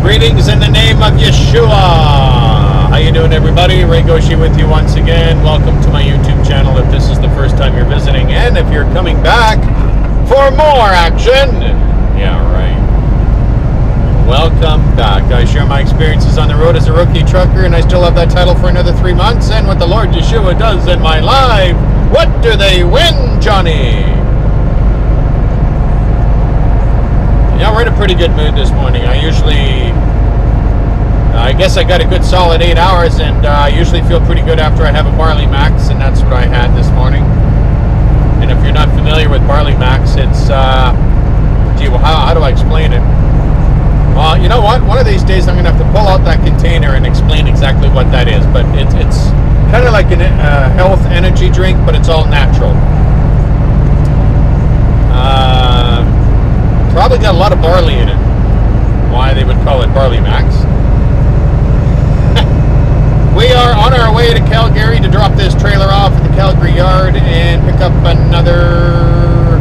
Greetings in the name of Yeshua. How you doing, everybody? Ray Goshi with you once again. Welcome to my YouTube channel if this is the first time you're visiting, and if you're coming back for more action. Yeah, right. Welcome back. I share my experiences on the road as a rookie trucker, and I still have that title for another 3 months. And what the Lord Yeshua does in my life, what do they win, Johnny? Yeah, we're in a pretty good mood this morning. I guess I got a good solid 8 hours, and I usually feel pretty good after I have a barley max, and that's what I had this morning. And if you're not familiar with barley max, it's, how do I explain it? Well, you know what? One of these days I'm going to have to pull out that container and explain exactly what that is. But it's kind of like a health energy drink, but it's all natural. Probably got a lot of barley in it. Why they would call it barley max. We are on our way to Calgary to drop this trailer off at the Calgary yard and pick up another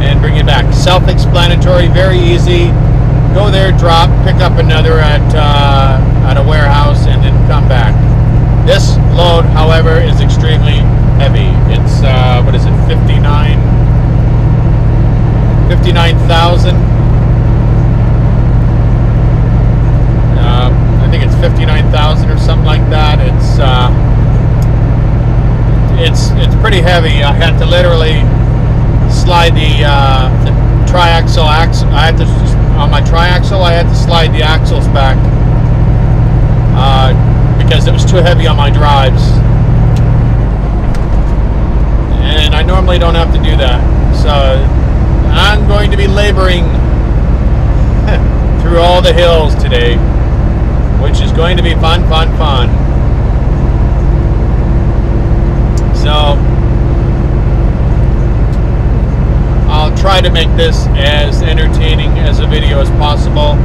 and bring it back. Self-explanatory, very easy. Go there, drop, pick up another at a warehouse, and then come back. This load, however, is extremely heavy. It's, what is it, 59,000. I think it's 59,000 or something like that. It's pretty heavy. I had to literally slide the triaxle axle. On my triaxle, I had to slide the axles back because it was too heavy on my drives. And I normally don't have to do that. So I'm going to be laboring through all the hills today, which is going to be fun. So I'll try to make this as entertaining as a video as possible.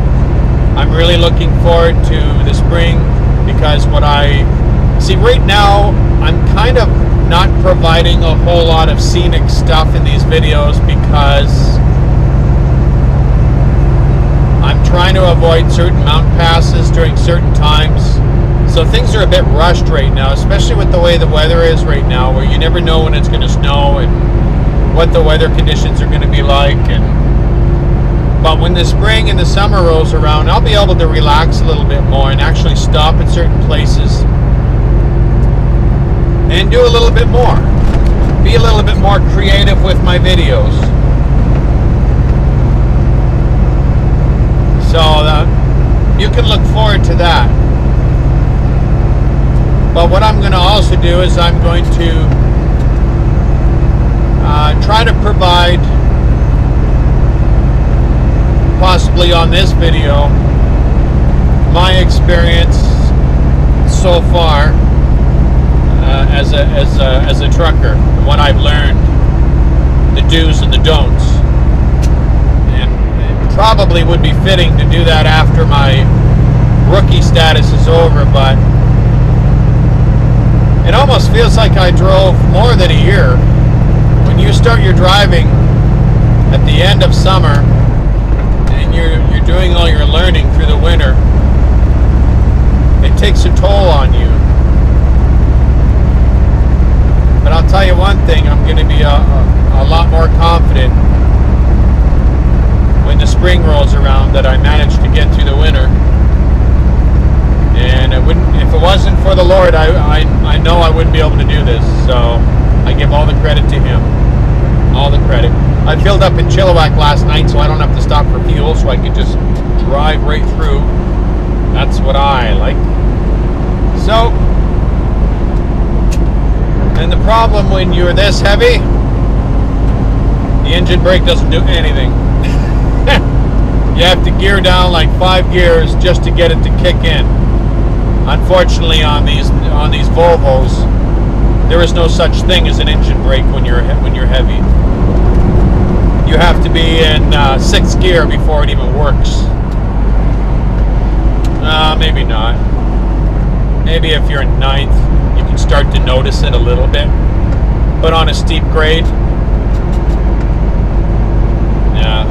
I'm really looking forward to the spring because right now I'm kind of not providing a whole lot of scenic stuff in these videos because I'm trying to avoid certain mountain passes during certain times. So things are a bit rushed right now, especially with the way the weather is right now, where you never know when it's going to snow and what the weather conditions are going to be like. But when the spring and the summer rolls around, I'll be able to relax a little bit more and actually stop at certain places and do a little bit more. Be a little bit more creative with my videos. So you can look forward to that. But what I'm going to also do is I'm going to try to provide, possibly on this video, my experience so far as a trucker, what I've learned, the do's and the don'ts. Probably would be fitting to do that after my rookie status is over, but it almost feels like I drove more than a year. When you start your driving at the end of summer and you're doing all your learning through the winter, it takes a toll on you. But I'll tell you one thing, I'm going to be a lot more confident when the spring rolls around that I managed to get through the winter. And if it wasn't for the Lord, I know I wouldn't be able to do this. So I give all the credit to Him. All the credit. I filled up in Chilliwack last night, so I don't have to stop for fuel, so I can just drive right through. That's what I like. So, and the problem when you're this heavy. The engine brake doesn't do anything. You have to gear down like 5 gears just to get it to kick in. Unfortunately, on these Volvos, there is no such thing as an engine brake when you're heavy. You have to be in 6th gear before it even works. Maybe not. Maybe if you're in 9th, you can start to notice it a little bit. But on a steep grade, yeah.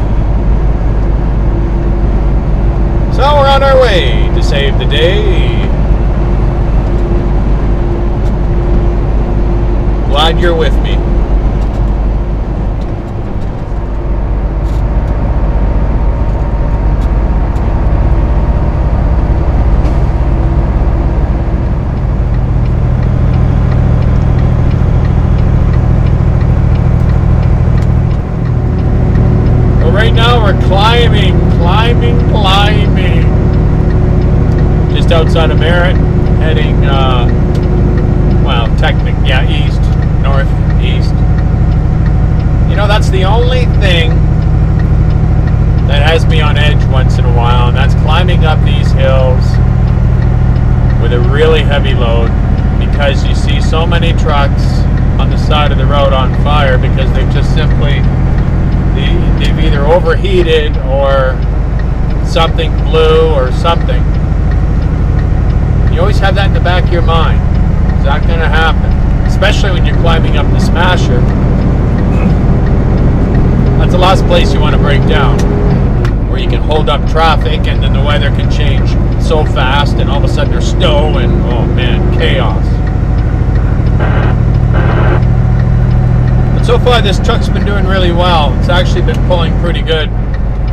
So we're on our way to save the day. Glad you're with me. Right now we're climbing. Just outside of Merritt, heading, well, technically, yeah, east, northeast. You know, that's the only thing that has me on edge once in a while, and that's climbing up these hills with a really heavy load, because you see so many trucks on the side of the road on fire because they've just simply... They've either overheated or something blew or something. You always have that in the back of your mind. Is that going to happen? Especially when you're climbing up the Smasher. That's the last place you want to break down, where you can hold up traffic and then the weather can change so fast and all of a sudden there's snow and, oh man, chaos. So far this truck's been doing really well. It's actually been pulling pretty good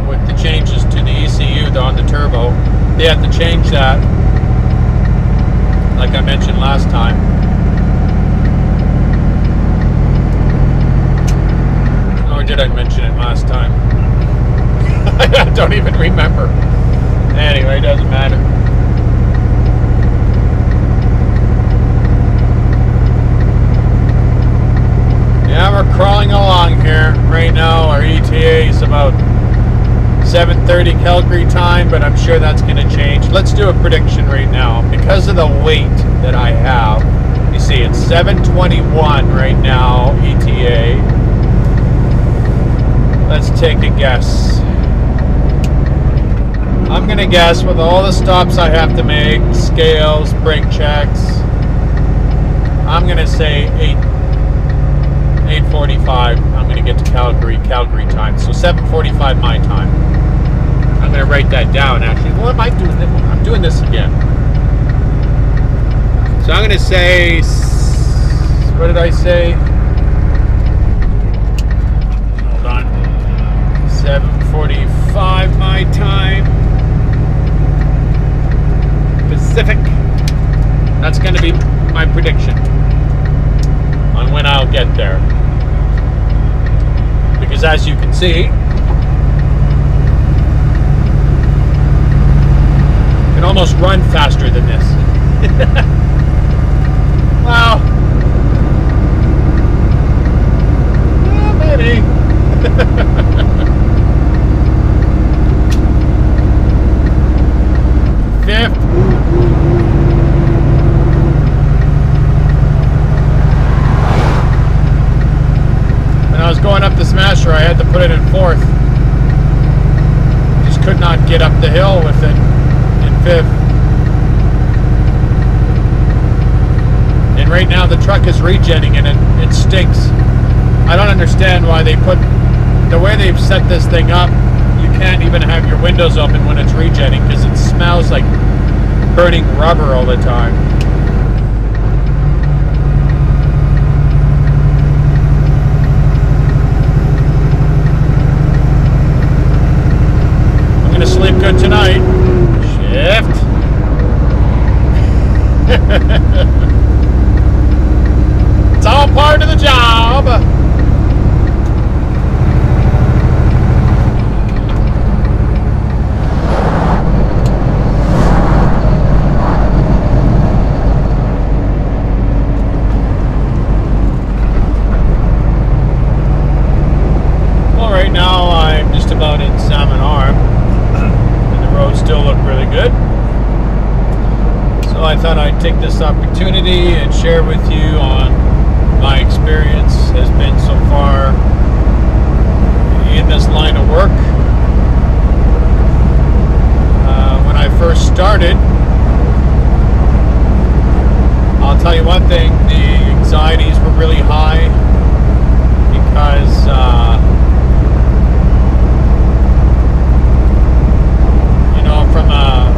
with the changes to the ECU on the turbo. They had to change that, like I mentioned last time. Or did I mention it last time? I don't even remember. Anyway, it doesn't matter. Yeah, we're crawling along here. Right now our ETA is about 7:30 Calgary time, but I'm sure that's going to change. Let's do a prediction right now. Because of the weight that I have, you see it's 7:21 right now, ETA. Let's take a guess. I'm going to guess with all the stops I have to make, scales, brake checks, I'm going to say 8:45. I'm going to get to Calgary time. So 7:45 my time. I'm going to write that down actually. What am I doing? I'm doing this again. So I'm going to say, what did I say? Hold on. 7:45 my time. Pacific. That's going to be my prediction on when I'll get there. Because as you can see, you can almost run faster than this. Wow. Yeah, maybe. Fifth. When I was going up the Smasher, I had to put it in 4th. Just could not get up the hill with it in 5th. And right now the truck is regenning and it stinks. I don't understand why they put, the way they've set this thing up, you can't even have your windows open when it's regenning because it smells like burning rubber all the time. I'm gonna sleep good tonight. Shift. It's all part of the job. to take this opportunity and share with you on my experience has been so far in this line of work. When I first started, I'll tell you one thing, the anxieties were really high because you know, from a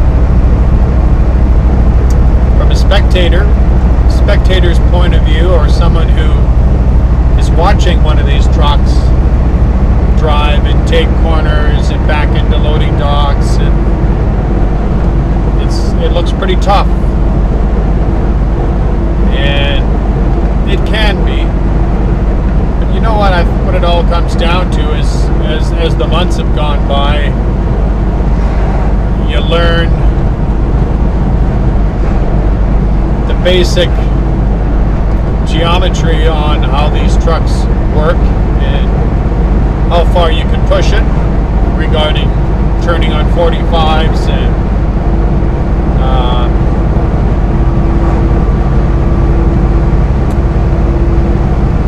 spectator's point of view, or someone who is watching one of these trucks drive and take corners and back into loading docks, and it looks pretty tough, and it can be. But you know what? What it all comes down to is, as the months have gone by, you learn the basic geometry on how these trucks work and how far you can push it regarding turning on 45s and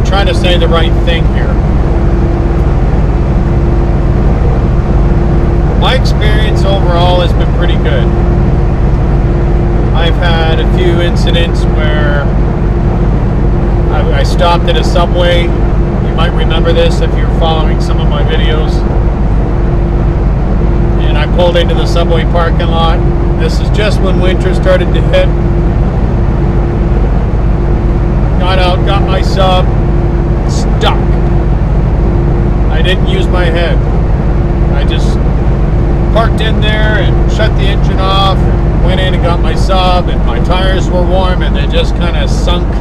trying to say the right thing here. My experience overall has been pretty good. I've had a few incidents where I stopped at a subway. You might remember this if you're following some of my videos. And I pulled into the subway parking lot. This is just when winter started to hit. Got out, got my sub, stuck. I didn't use my head. I just parked in there and shut the engine off and went in and got my sub, and my tires were warm and they just kind of sunk.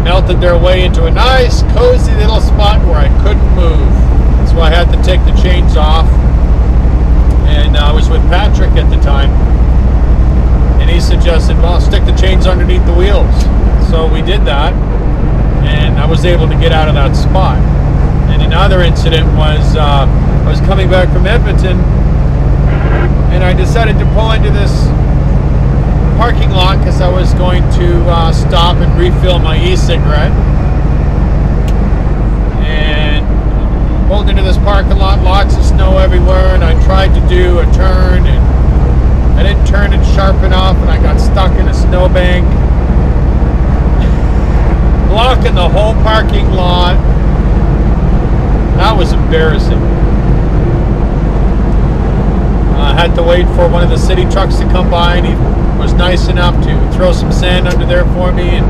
Melted their way into a nice cozy little spot where I couldn't move. So I had to take the chains off, and I was with Patrick at the time, and he suggested, well, stick the chains underneath the wheels. So we did that, and I was able to get out of that spot. And another incident was I was coming back from Edmonton, and I decided to pull into this parking lot because I was going to stop and refill my e-cigarette. And pulled into this parking lot, lots of snow everywhere, and I tried to do a turn, and I didn't turn it sharp enough, and I got stuck in a snowbank, blocking the whole parking lot. That was embarrassing. I had to wait for one of the city trucks to come by, and he was nice enough to throw some sand under there for me, and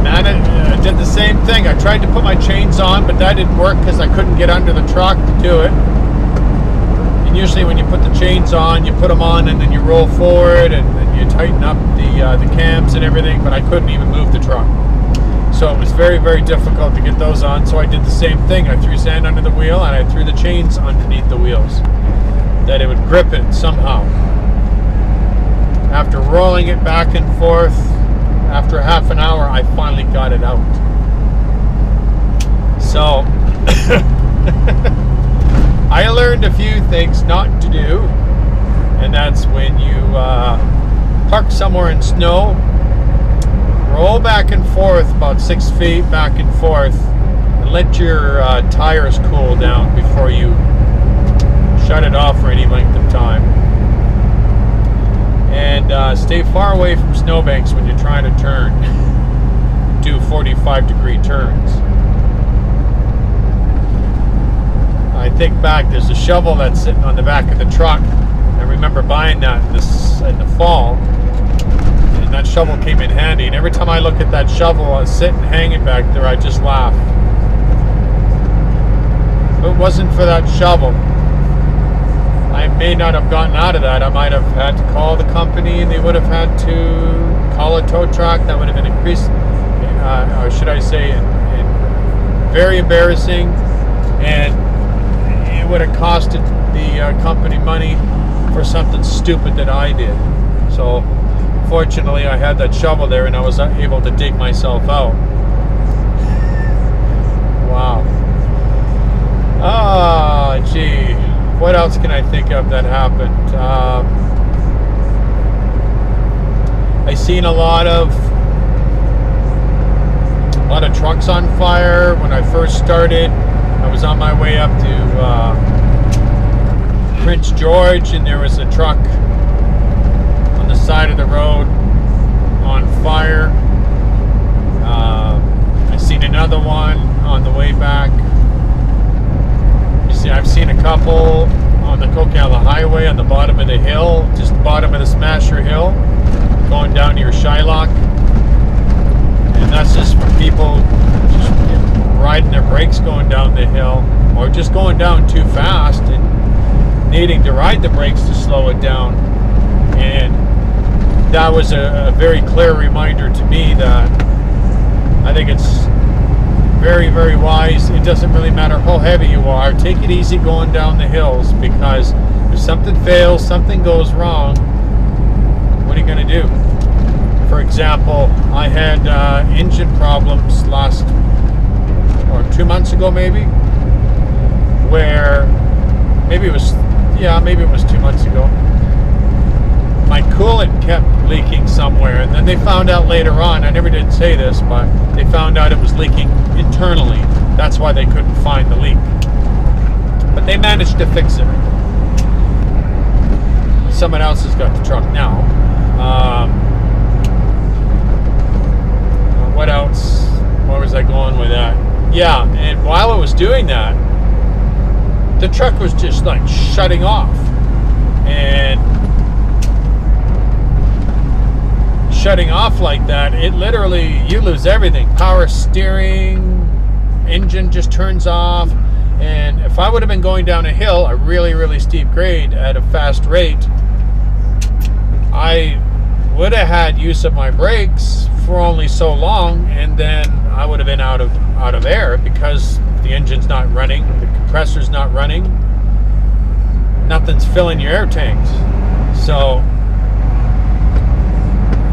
man, I did the same thing. I tried to put my chains on, but that didn't work because I couldn't get under the truck to do it. And usually when you put the chains on, you put them on and then you roll forward and you tighten up the cams and everything, but I couldn't even move the truck. So it was very, very difficult to get those on, so I did the same thing. I threw sand under the wheel, and I threw the chains underneath the wheels, that it would grip it somehow. After rolling it back and forth, after half an hour, I finally got it out. So, I learned a few things not to do, and that's when you park somewhere in snow, roll back and forth about 6 feet back and forth, and let your tires cool down before you shut it off for any length of time. And stay far away from snowbanks when you're trying to turn. Do 45-degree turns. I think back, there's a shovel that's sitting on the back of the truck. I remember buying that in the fall. And that shovel came in handy. And every time I look at that shovel, I was sitting hanging back there, I just laugh. If it wasn't for that shovel, I may not have gotten out of that. I might have had to call the company, and they would have had to call a tow truck. That would have been increased, or should I say, very embarrassing, and it would have costed the company money for something stupid that I did. So fortunately, I had that shovel there, and I was able to dig myself out. Wow. Ah, gee. What else can I think of that happened? I seen a lot of trucks on fire when I first started. I was on my way up to Prince George, and there was a truck on the side of the road on fire. I seen another one on the way back. You see, I've seen a couple on the Coquitlam Highway on the bottom of the hill, just bottom of the Smasher Hill, going down near Shylock. And that's just for people just riding their brakes going down the hill, or just going down too fast and needing to ride the brakes to slow it down. And that was a very clear reminder to me that I think it's very, very wise. It doesn't really matter how heavy you are. Take it easy going down the hills, because if something fails, something goes wrong, what are you going to do? For example, I had engine problems 2 months ago, maybe, where maybe it was 2 months ago. My coolant kept leaking somewhere, and then they found out later on, I never did say this, but they found out it was leaking internally. That's why they couldn't find the leak. But they managed to fix it. Someone else has got the truck now. What else? Where was I going with that? Yeah, and while I was doing that, the truck was just like shutting off. And shutting off like that, it literally, you lose everything. Power steering, engine just turns off. And if I would have been going down a hill, a really, really steep grade at a fast rate, I would have had use of my brakes for only so long, and then I would have been out of air, because the engine's not running, the compressor's not running, nothing's filling your air tanks. So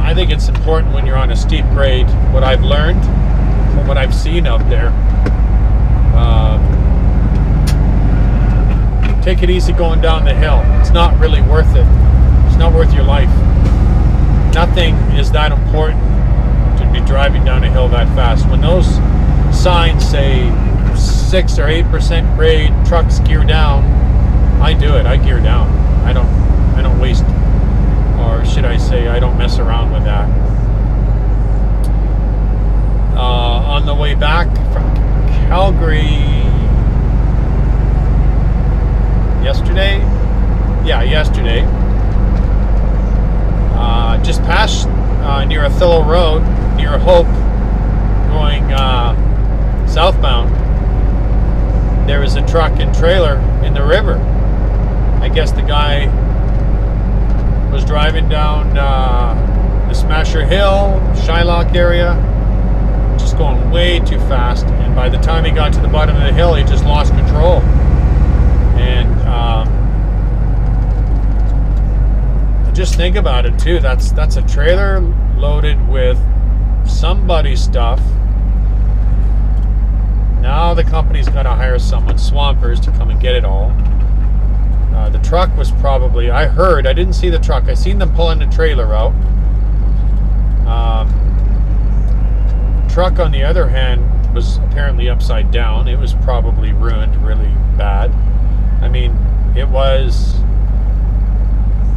I think it's important when you're on a steep grade, what I've learned from what I've seen out there, take it easy going down the hill. It's not really worth it. It's not worth your life. Nothing is that important to be driving down a hill that fast. When those signs say 6 or 8% grade, trucks gear down, I do it. I gear down. I don't waste, or should I say, I don't mess around with that. On the way back from Calgary yesterday, just past near Othello Road, near Hope, going southbound, there was a truck and trailer in the river. I guess the guy was driving down the Smasher Hill, Shylock area, just going way too fast, and by the time he got to the bottom of the hill, he just lost control. And just think about it too. That's a trailer loaded with somebody's stuff. Now the company's got to hire someone, swampers, to come and get it all. The truck was probably, I didn't see the truck. I seen them pulling the trailer out. Truck, on the other hand, was apparently upside down. It was probably ruined really bad. I mean, it was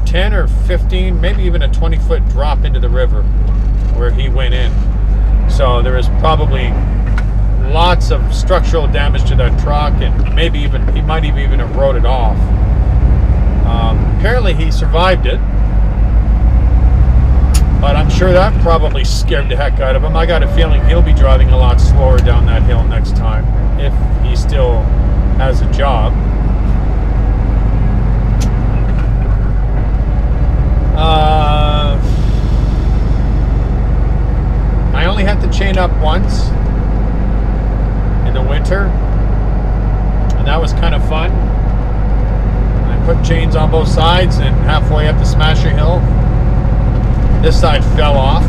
10 or 15, maybe even a 20-foot drop into the river where he went in. So there was probably lots of structural damage to that truck, and maybe even, he might have even have rode it off. Apparently he survived it, but I'm sure that probably scared the heck out of him. I got a feeling he'll be driving a lot slower down that hill next time, if he still has a job. I only had to chain up once in the winter, and that was kind of fun. I put chains on both sides, and halfway up the Smasher Hill, this side fell off,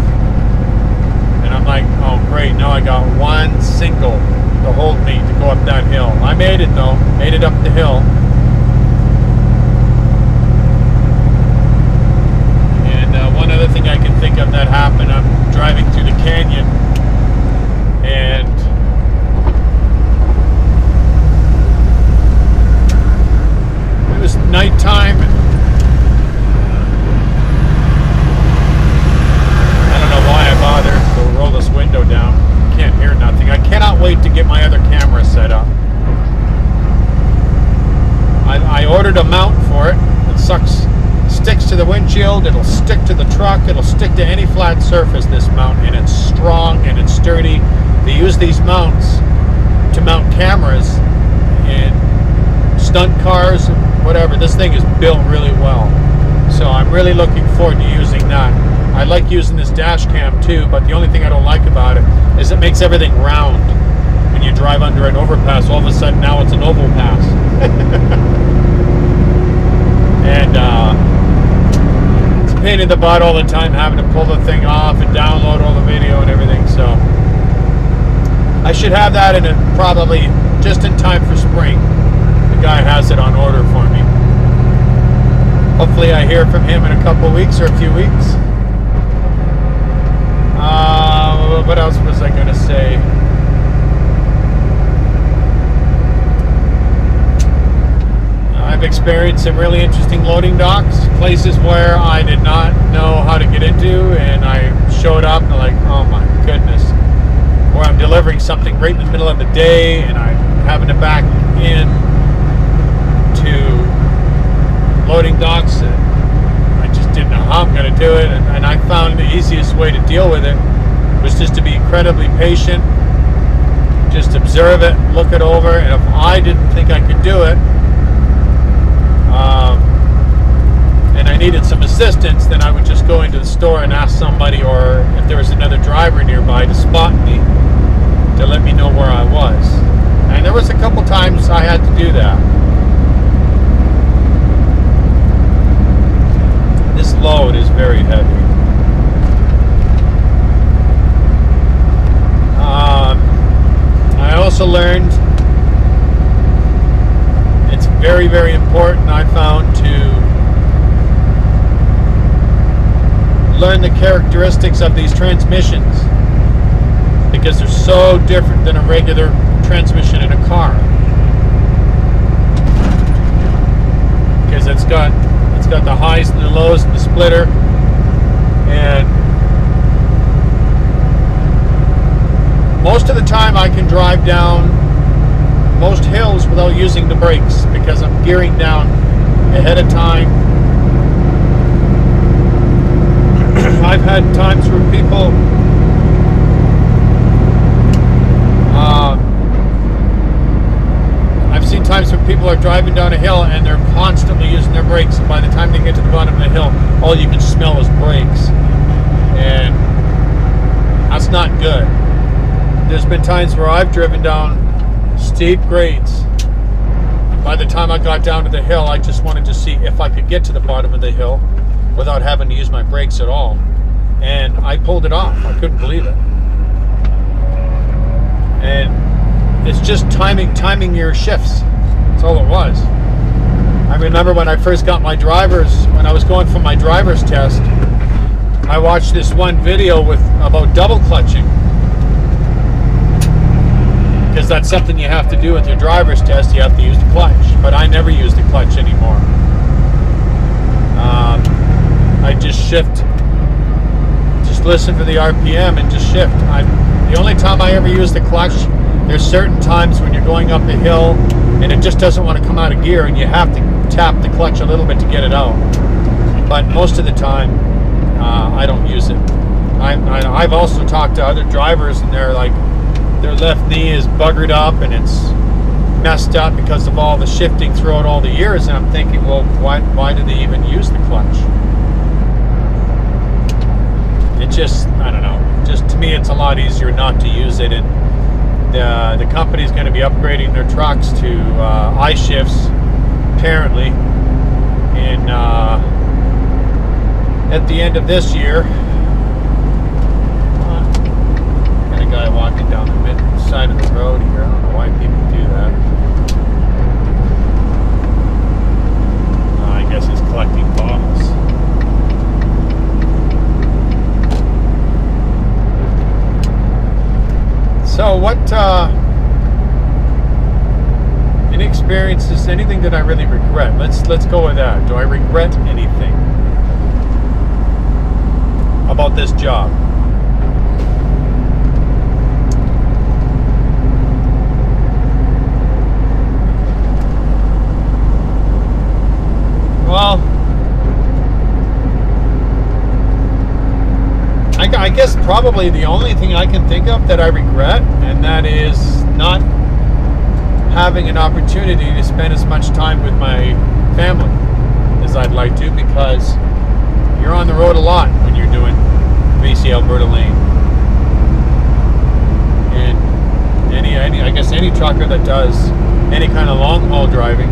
and I'm like, oh great, now I got one single to hold me to go up that hill. I made it though, made it up the hill, build. It'll stick to the truck. It'll stick to any flat surface, this mount, and it's strong and it's sturdy. They use these mounts to mount cameras in stunt cars, whatever. This thing is built really well. So I'm really looking forward to using that. I like using this dash cam too, but the only thing I don't like about it is it makes everything round. When you drive under an overpass, all of a sudden now it's an oval pass. And it's a pain in the butt all the time having to pull the thing off and download all the video and everything. So I should have that in it probably just in time for spring. The guy has it on order for me. Hopefully I hear from him in a couple weeks or a few weeks. What else was I going to say? I've experienced some really interesting loading docks, places where I did not know how to get into, and I showed up and like, oh my goodness, where I'm delivering something right in the middle of the day and I'm having to back in to loading docks, and I just didn't know how I'm going to do it, and I found the easiest way to deal with it was just to be incredibly patient, just observe it, look it over, and if I didn't think I could do it, and I needed some assistance, then I would just go into the store and ask somebody, or if there was another driver nearby, to spot me, to let me know where I was. And there was a couple times I had to do that. This load is very heavy. I also learned it's very, very important, I found, to learn the characteristics of these transmissions, because they're so different than a regular transmission in a car. Because it's got the highs and the lows and the splitter, and most of the time I can drive down most hills without using the brakes because I'm gearing down ahead of time. I've had times where people I've seen times when people are driving down a hill and they're constantly using their brakes, and by the time they get to the bottom of the hill, all you can smell is brakes, and that's not good. There's been times where I've driven down steep grades. By the time I got down to the hill, I just wanted to see if I could get to the bottom of the hill without having to use my brakes at all. And I pulled it off. I couldn't believe it. And it's just timing your shifts. That's all it was. I remember when I first got my when I was going for my driver's test, I watched this one video about double clutching. Because that's something you have to do with your driver's test. You have to use the clutch, but I never use the clutch anymore. I just shift, just listen for the RPM and just shift. The only time I ever use the clutch, there's certain times when you're going up the hill and it just doesn't want to come out of gear and you have to tap the clutch a little bit to get it out. But most of the time, I don't use it. I've also talked to other drivers and they're like, their left knee is buggered up and it's messed up because of all the shifting throughout all the years, and I'm thinking, well, why do they even use the clutch? It just, I don't know, just to me it's a lot easier not to use it. And the company's going to be upgrading their trucks to I-shifts, apparently, in at the end of this year. Guy walking down the mid side of the road here. I don't know why people do that. I guess he's collecting bottles. So what any experiences, anything that I really regret? Let's go with that. Do I regret anything about this job? Well, I guess probably the only thing I can think of that I regret, and that is not having an opportunity to spend as much time with my family as I'd like to, because you're on the road a lot when you're doing BC Alberta Lane. And I guess any trucker that does any kind of long haul driving,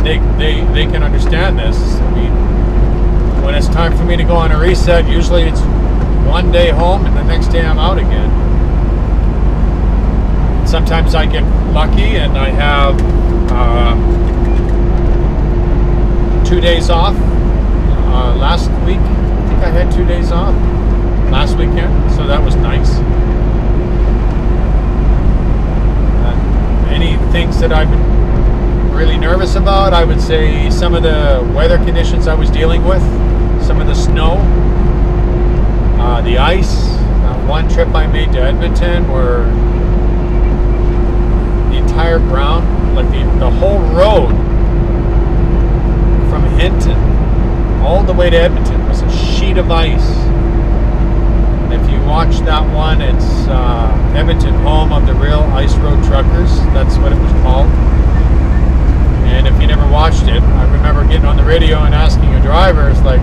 they can understand this. I mean, when it's time for me to go on a reset, usually it's one day home and the next day I'm out again. Sometimes I get lucky and I have 2 days off. Last week, I think I had 2 days off last weekend, so that was nice. Any things that I've been really nervous about, I would say some of the weather conditions I was dealing with, some of the snow, the ice. One trip I made to Edmonton where the entire ground, like the whole road from Hinton all the way to Edmonton was a sheet of ice. And if you watch that one, it's Edmonton, home of the real ice road truckers. That's what it was called. And if you never watched it, I remember getting on the radio and asking the drivers, like,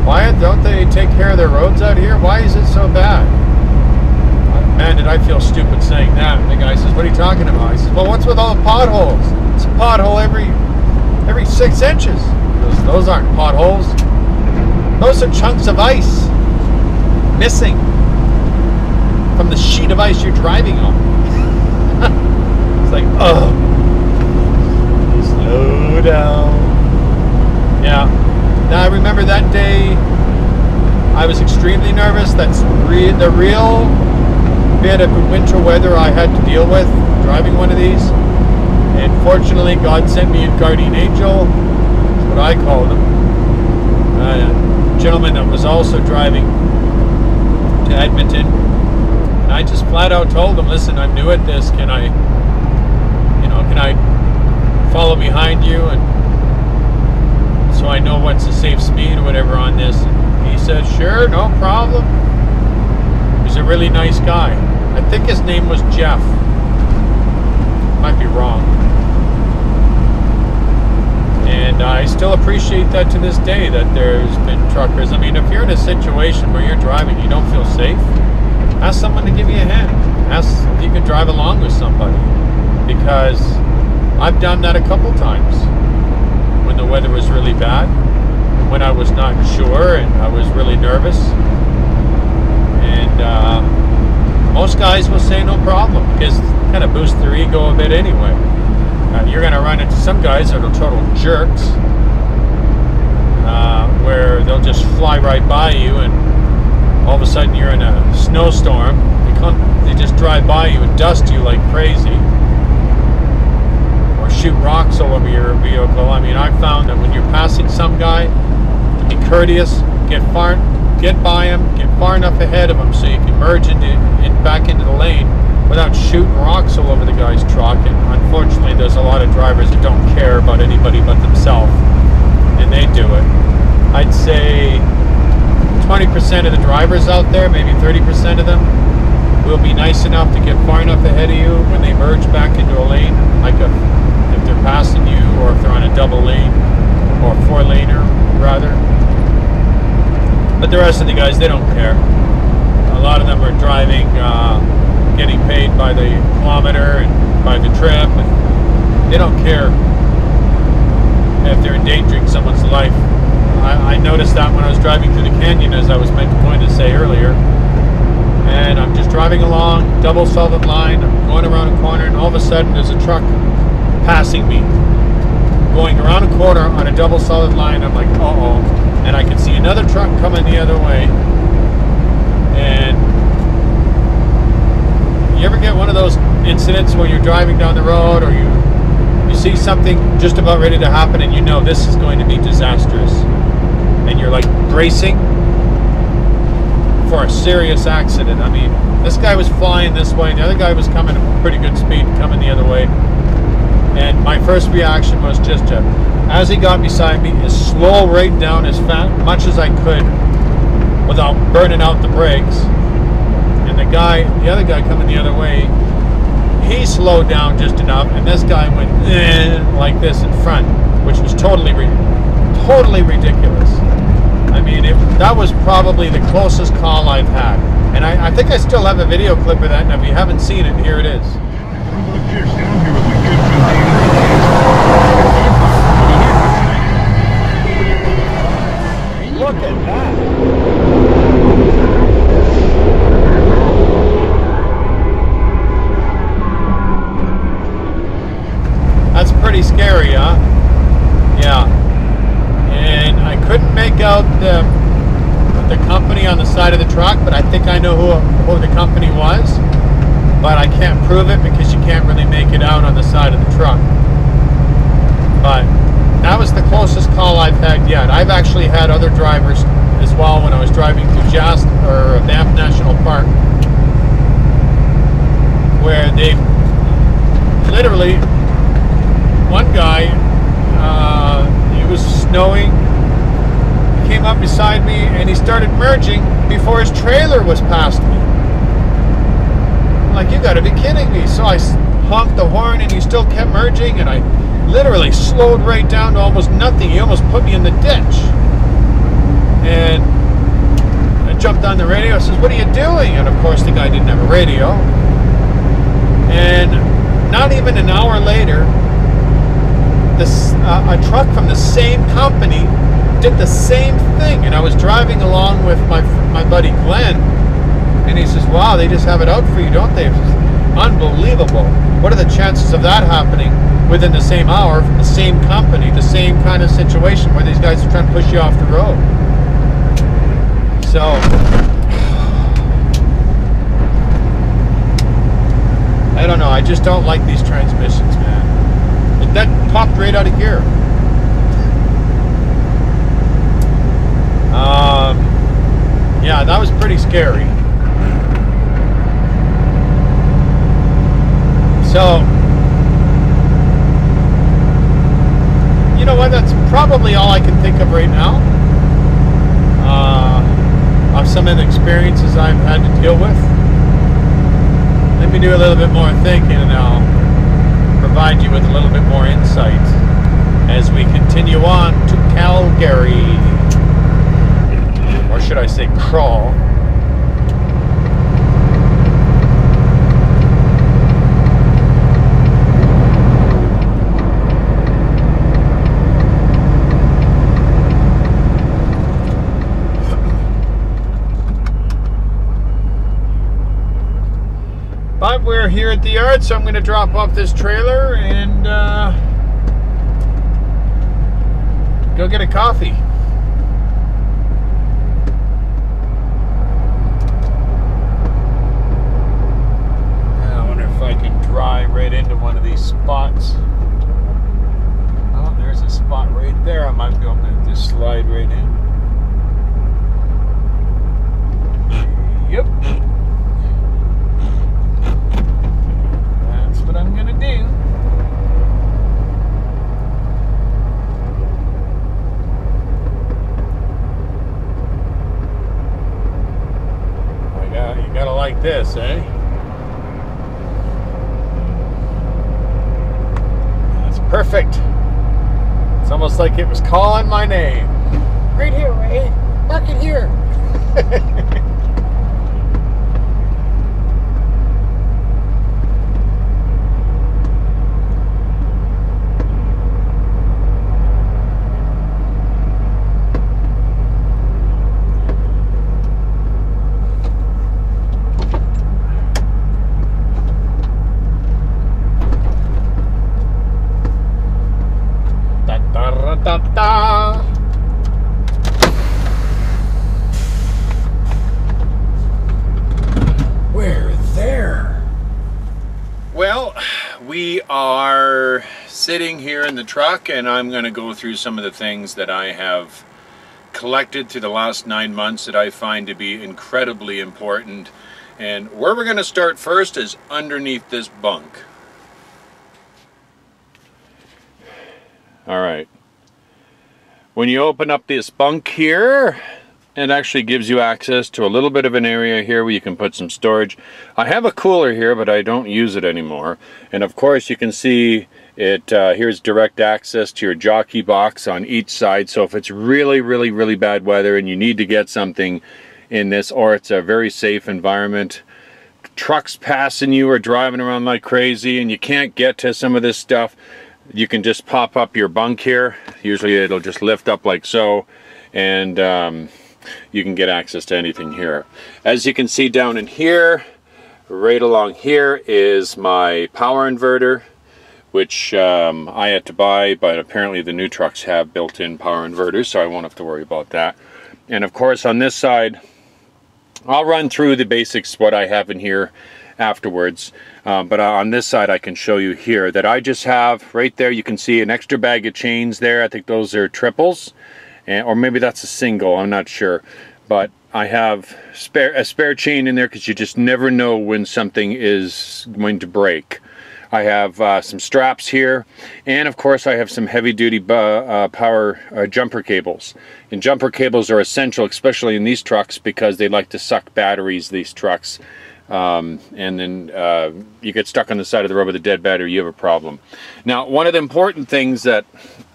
why don't they take care of their roads out here? Why is it so bad? Man, did I feel stupid saying that. And the guy says, what are you talking about? I says, well, what's with all the potholes? It's a pothole every 6 inches. He goes, those aren't potholes. Those are chunks of ice missing from the sheet of ice you're driving on. It's like, oh, slow down. Yeah. Now I remember that day I was extremely nervous. That's the real bit of winter weather I had to deal with driving one of these. And fortunately, God sent me a guardian angel. That's what I called him. A gentleman that was also driving to Edmonton. And I just flat out told him, listen, I'm new at this. Can I follow behind you, and so I know what's a safe speed or whatever on this? And he said, sure, no problem. He's a really nice guy. I think his name was Jeff. Might be wrong. And I still appreciate that to this day, that there's been truckers. I mean, if you're in a situation where you're driving, you don't feel safe, ask someone to give you a hand. Ask if you can drive along with somebody. Because I've done that a couple times when the weather was really bad, when I was not sure and I was really nervous. And most guys will say no problem, because it kind of boosts their ego a bit anyway. You're going to run into some guys that are total jerks, where they'll just fly right by you, and all of a sudden you're in a snowstorm. They just drive by you and dust you like crazy, or shoot rocks all over your vehicle. I mean, I've found that when you're passing some guy, to be courteous, get by him, get far enough ahead of him so you can merge back into the lane without shooting rocks all over the guy's truck. And unfortunately, there's a lot of drivers that don't care about anybody but themselves, and they do it. I'd say 20% of the drivers out there, maybe 30% of them, will be nice enough to get far enough ahead of you when they merge back into a lane, like if they're passing you, or if they're on a double lane, or a 4-laner rather. But the rest of the guys, they don't care. A lot of them are driving, getting paid by the kilometer and by the trip, and they don't care if they're endangering someone's life. I noticed that when I was driving through the canyon, as I was going to say earlier. And I'm just driving along, double solid line, I'm going around a corner, and all of a sudden there's a truck passing me, going around a corner on a double solid line. I'm like, uh-oh. And I can see another truck coming the other way. And you ever get one of those incidents where you're driving down the road, or you see something just about ready to happen, and you know this is going to be disastrous, and you're like bracing for a serious accident? I mean, this guy was flying this way, the other guy was coming at pretty good speed, coming the other way. And my first reaction was just to, as he got beside me, is slow right down as much as I could without burning out the brakes. And the other guy coming the other way, he slowed down just enough, and this guy went like this in front, which was totally ridiculous. I mean, that was probably the closest call I've had. And I think I still have a video clip of that, and if you haven't seen it, here it is. Look at that. That's pretty scary, huh? Yeah. And I couldn't make out the company on the side of the truck, but I think I know who the company was. But I can't prove it because you can't really make it out on the side of the truck. But that was the closest call I've had yet. I've actually had other drivers as well when I was driving through Banff National Park, where they literally, one guy, it was snowing, he came up beside me and he started merging before his trailer was past me. I'm like, you gotta be kidding me. So I honked the horn and he still kept merging, and I literally slowed right down to almost nothing. He almost put me in the ditch. And I jumped on the radio. I says, what are you doing? And of course the guy didn't have a radio. And not even an hour later, a truck from the same company did the same thing. And I was driving along with my buddy Glenn, and he says, wow, they just have it out for you, don't they? Unbelievable. What are the chances of that happening within the same hour from the same company, the same kind of situation where these guys are trying to push you off the road? So I don't know, I just don't like these transmissions, man. That popped right out of gear. Yeah, that was pretty scary. So, you know what, that's probably all I can think of right now. Of some of the experiences I've had to deal with. Let me do a little bit more thinking, and I'll provide you with a little bit more insight as we continue on to Calgary. Or should I say crawl. But we're here at the yard, so I'm going to drop off this trailer and go get a coffee. I wonder if I can drive right into one of these spots. Oh, there's a spot right there. I might be able to just slide right in. Yep. What I'm gonna do. You gotta like this, eh? That's perfect. It's almost like it was calling my name. Right here, Ray. Park it here. We're there. Well, we are sitting here in the truck, and I'm going to go through some of the things that I have collected through the last 9 months that I find to be incredibly important. And where we're going to start first is underneath this bunk. All right. When you open up this bunk here, it actually gives you access to a little bit of an area here where you can put some storage. I have a cooler here, but I don't use it anymore. And of course you can see it, here's direct access to your jockey box on each side. So if it's really bad weather and you need to get something in this, or it's a very safe environment, trucks passing you or driving around like crazy and you can't get to some of this stuff, you can just pop up your bunk here. Usually it'll just lift up like so, and you can get access to anything here. As you can see down in here, right along here is my power inverter, which I had to buy, but apparently the new trucks have built-in power inverters, so I won't have to worry about that. And of course on this side, I'll run through the basics, what I have in here afterwards, but on this side I can show you here that I just have right there. You can see an extra bag of chains there. I think those are triples, or maybe that's a single, I'm not sure, but I have a spare chain in there because you just never know when something is going to break. I have some straps here, and of course I have some heavy-duty power jumper cables. And jumper cables are essential, especially in these trucks, because they like to suck batteries, these trucks. And then you get stuck on the side of the road with a dead battery, you have a problem. Now, one of the important things that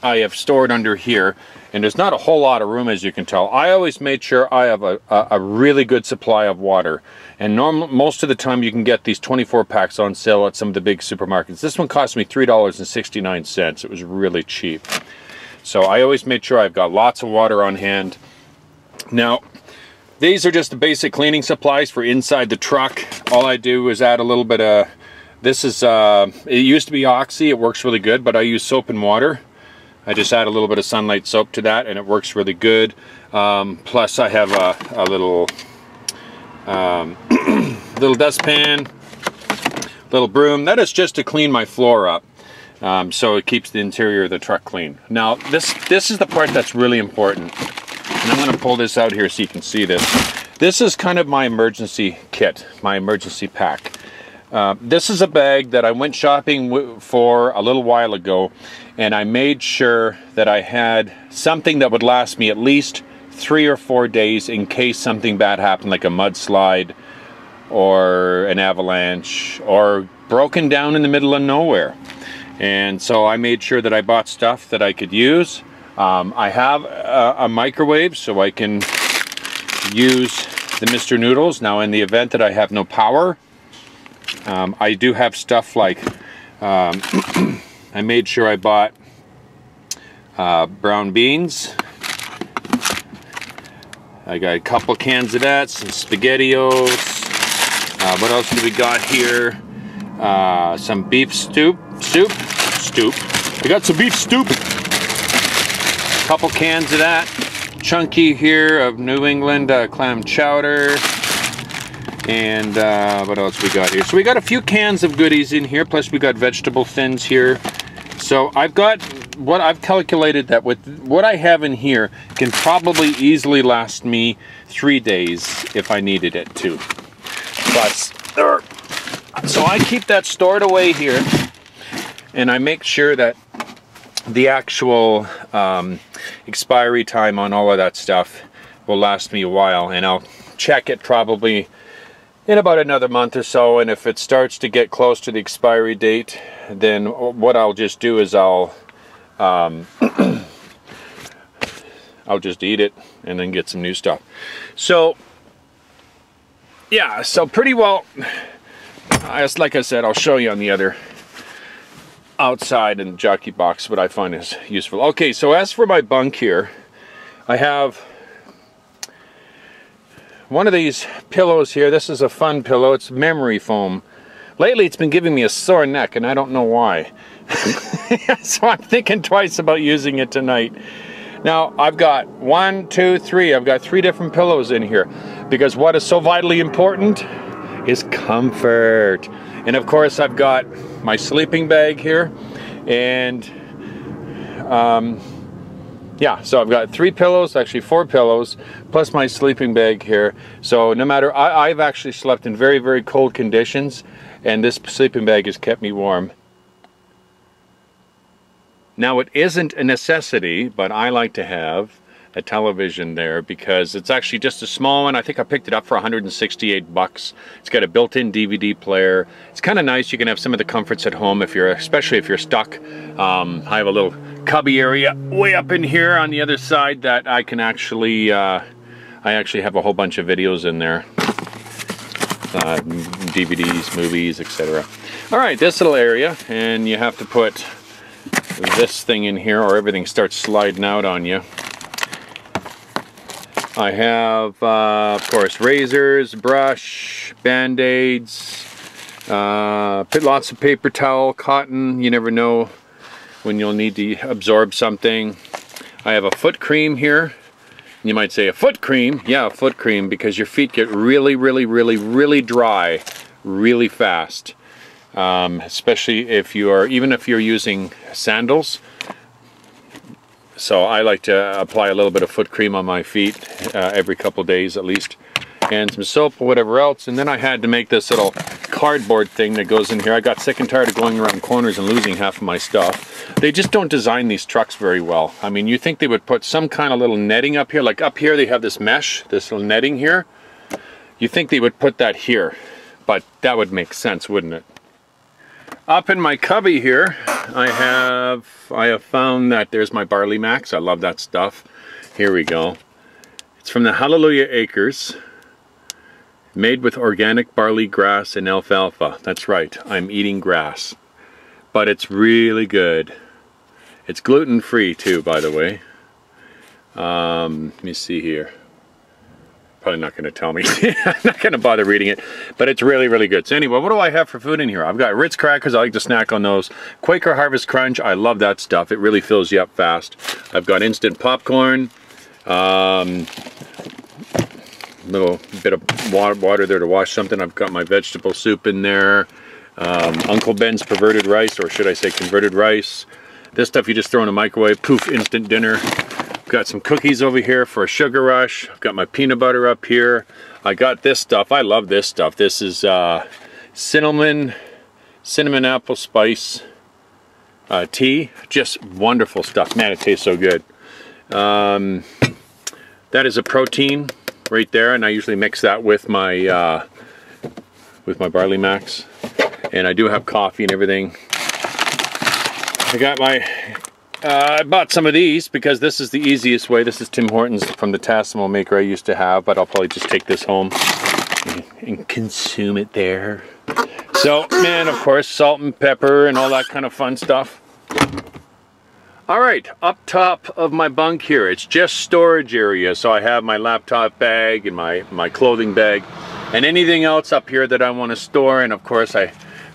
I have stored under here, and there's not a whole lot of room, as you can tell, I always made sure I have a really good supply of water. And most of the time you can get these 24 packs on sale at some of the big supermarkets. This one cost me $3.69. It was really cheap. So I always made sure I've got lots of water on hand. Now, these are just the basic cleaning supplies for inside the truck. All I do is add a little bit of, this is, it used to be Oxy, it works really good, but I use soap and water. I just add a little bit of Sunlight soap to that and it works really good. Plus I have a little little dustpan, little broom. That is just to clean my floor up, so it keeps the interior of the truck clean. Now this is the part that's really important, and I'm going to pull this out here so you can see this. This is kind of my emergency kit, my emergency pack. This is a bag that I went shopping for a little while ago, and I made sure that I had something that would last me at least 3 or 4 days in case something bad happened, like a mudslide or an avalanche or broken down in the middle of nowhere. And so I made sure that I bought stuff that I could use. I have a microwave so I can use the Mr. Noodles. Now in the event that I have no power, I do have stuff like I made sure I bought brown beans. I got a couple cans of that, some SpaghettiOs. What else do we got here? Some beef soup. We got some beef soup. A couple cans of that. Chunky here of New England clam chowder. And what else we got here? So we got a few cans of goodies in here, plus we got vegetable thins here. So I've got what I've calculated that with what I have in here can probably easily last me 3 days if I needed it to. Plus, so I keep that stored away here, and I make sure that the actual expiry time on all of that stuff will last me a while, and I'll check it probably in about another month or so, and if it starts to get close to the expiry date, then what I'll just do is I'll just eat it and then get some new stuff. So yeah, so pretty well, like I said, I'll show you on the other outside in the jockey box what I find is useful. Okay, so as for my bunk here, I have one of these pillows here. This is a fun pillow. It's memory foam. Lately it's been giving me a sore neck and I don't know why. So I'm thinking twice about using it tonight. Now I've got 1, 2, 3. I've got 3 different pillows in here because what is so vitally important is comfort. And of course I've got my sleeping bag here, and yeah, so I've got 3 pillows, actually 4 pillows, plus my sleeping bag here. So no matter, I've actually slept in very, very cold conditions, and this sleeping bag has kept me warm. Now it isn't a necessity, but I like to have television there, because it's actually just a small one. I think I picked it up for 168 bucks. It's got a built-in DVD player. It's kind of nice. You can have some of the comforts at home if you're, especially if you're stuck. I have a little cubby area way up in here on the other side that I can actually, I actually have a whole bunch of videos in there. DVDs, movies, etc. All right, this little area, and you have to put this thing in here or everything starts sliding out on you. I have, of course, razors, brush, band-aids, lots of paper towel, cotton. You never know when you'll need to absorb something. I have a foot cream here. You might say, a foot cream? Yeah, a foot cream, because your feet get really, really, really, really dry really fast. Especially if you are, even if you're using sandals. So I like to apply a little bit of foot cream on my feet every couple days at least, and some soap or whatever else. And then I had to make this little cardboard thing that goes in here. I got sick and tired of going around corners and losing half of my stuff. They just don't design these trucks very well. I mean, you think they would put some kind of little netting up here, like up here they have this mesh, this little netting here. You think they would put that here, but that would make sense, wouldn't it? Up in my cubby here, I have found that there's my barley max. I love that stuff. Here we go. It's from the Hallelujah Acres, made with organic barley, grass, and alfalfa. That's right, I'm eating grass. But it's really good. It's gluten-free too, by the way. Let me see here. Probably not going to tell me. I'm not going to bother reading it, but it's really, really good. So anyway, what do I have for food in here? I've got Ritz crackers. I like to snack on those. Quaker Harvest Crunch. I love that stuff. It really fills you up fast. I've got instant popcorn. Little bit of water there to wash something. I've got my vegetable soup in there. Uncle Ben's perverted rice, or should I say converted rice. This stuff you just throw in a microwave. Poof, instant dinner. Got some cookies over here for a sugar rush. I've got my peanut butter up here. I got this stuff. I love this stuff. This is cinnamon apple spice tea. Just wonderful stuff. Man, it tastes so good. That is a protein right there, and I usually mix that with my barley max. And I do have coffee and everything. I got my I bought some of these because this is the easiest way. This is Tim Hortons from the Tassimo maker I used to have, but I'll probably just take this home and consume it there. So, man, of course, salt and pepper and all that kind of fun stuff. All right, up top of my bunk here, it's just storage area. So I have my laptop bag and my clothing bag and anything else up here that I want to store. And of course, I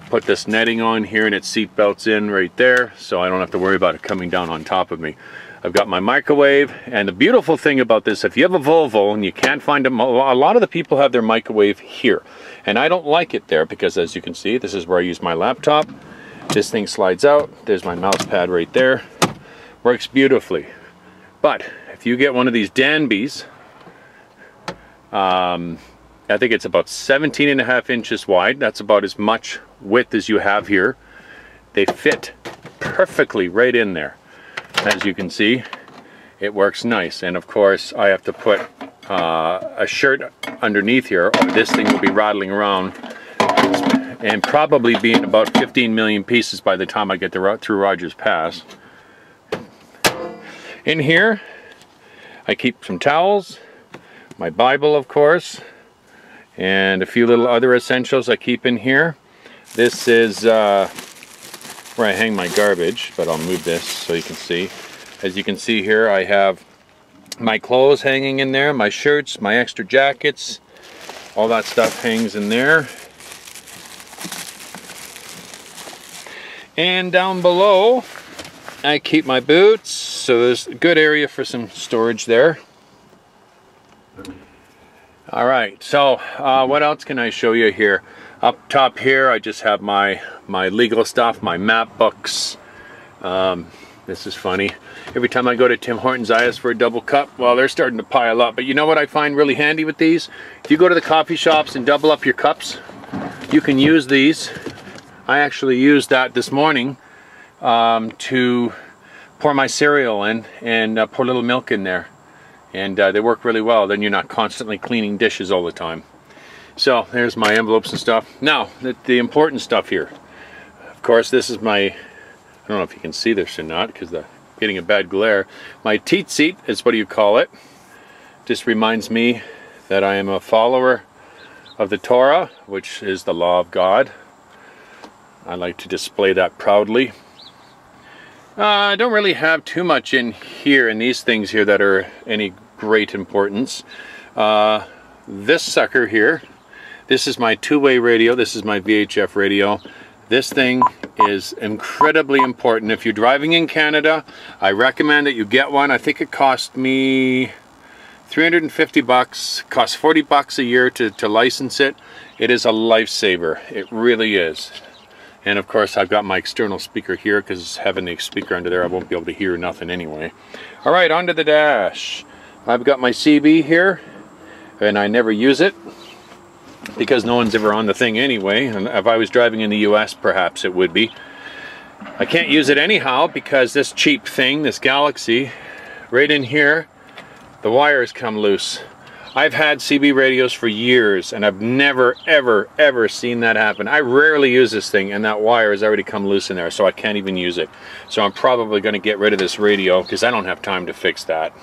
put this netting on here and it seat belts in right there, so I don't have to worry about it coming down on top of me. I've got my microwave, and the beautiful thing about this, if you have a Volvo and you can't find them, a lot of the people have their microwave here, and I don't like it there because, as you can see, this is where I use my laptop. This thing slides out. There's my mouse pad right there. Works beautifully. But if you get one of these Danbys, I think it's about 17.5 inches wide. That's about as much width as you have here. They fit perfectly right in there. As you can see, it works nice. And of course, I have to put a shirt underneath here, or this thing will be rattling around and probably be in about 15 million pieces by the time I get through Rogers Pass. In here, I keep some towels, my Bible, of course, and a few little other essentials I keep in here. This is where I hang my garbage, but I'll move this so you can see. As you can see here, I have my clothes hanging in there, my shirts, my extra jackets, all that stuff hangs in there. And down below, I keep my boots, so there's a good area for some storage there. Alright, so what else can I show you here? Up top here, I just have my legal stuff, my map books. This is funny. Every time I go to Tim Hortons, I ask for a double cup. Well, they're starting to pile up. But you know what I find really handy with these? If you go to the coffee shops and double up your cups, you can use these. I actually used that this morning to pour my cereal in and pour a little milk in there. and they work really well. Then you're not constantly cleaning dishes all the time. So there's my envelopes and stuff. Now the important stuff here. Of course, this is my, I don't know if you can see this or not because I'm getting a bad glare. My teat seat is what do you call it. Just reminds me that I am a follower of the Torah, which is the law of God. I like to display that proudly. I don't really have too much in here in these things here that are any great importance. This sucker here, this is my two-way radio. This is my VHF radio. This thing is incredibly important. If you're driving in Canada, I recommend that you get one. I think it cost me $350, costs $40 a year to license it. It is a lifesaver. It really is. And of course I've got my external speaker here because having the speaker under there I won't be able to hear nothing anyway. Alright, onto the dash. I've got my CB here and I never use it because no one's ever on the thing anyway, and if I was driving in the US perhaps it would be. I can't use it anyhow because this cheap thing, this Galaxy, right in here, the wires come loose. I've had CB radios for years and I've never ever seen that happen. I rarely use this thing and that wire has already come loose in there, so I can't even use it. So I'm probably going to get rid of this radio because I don't have time to fix that.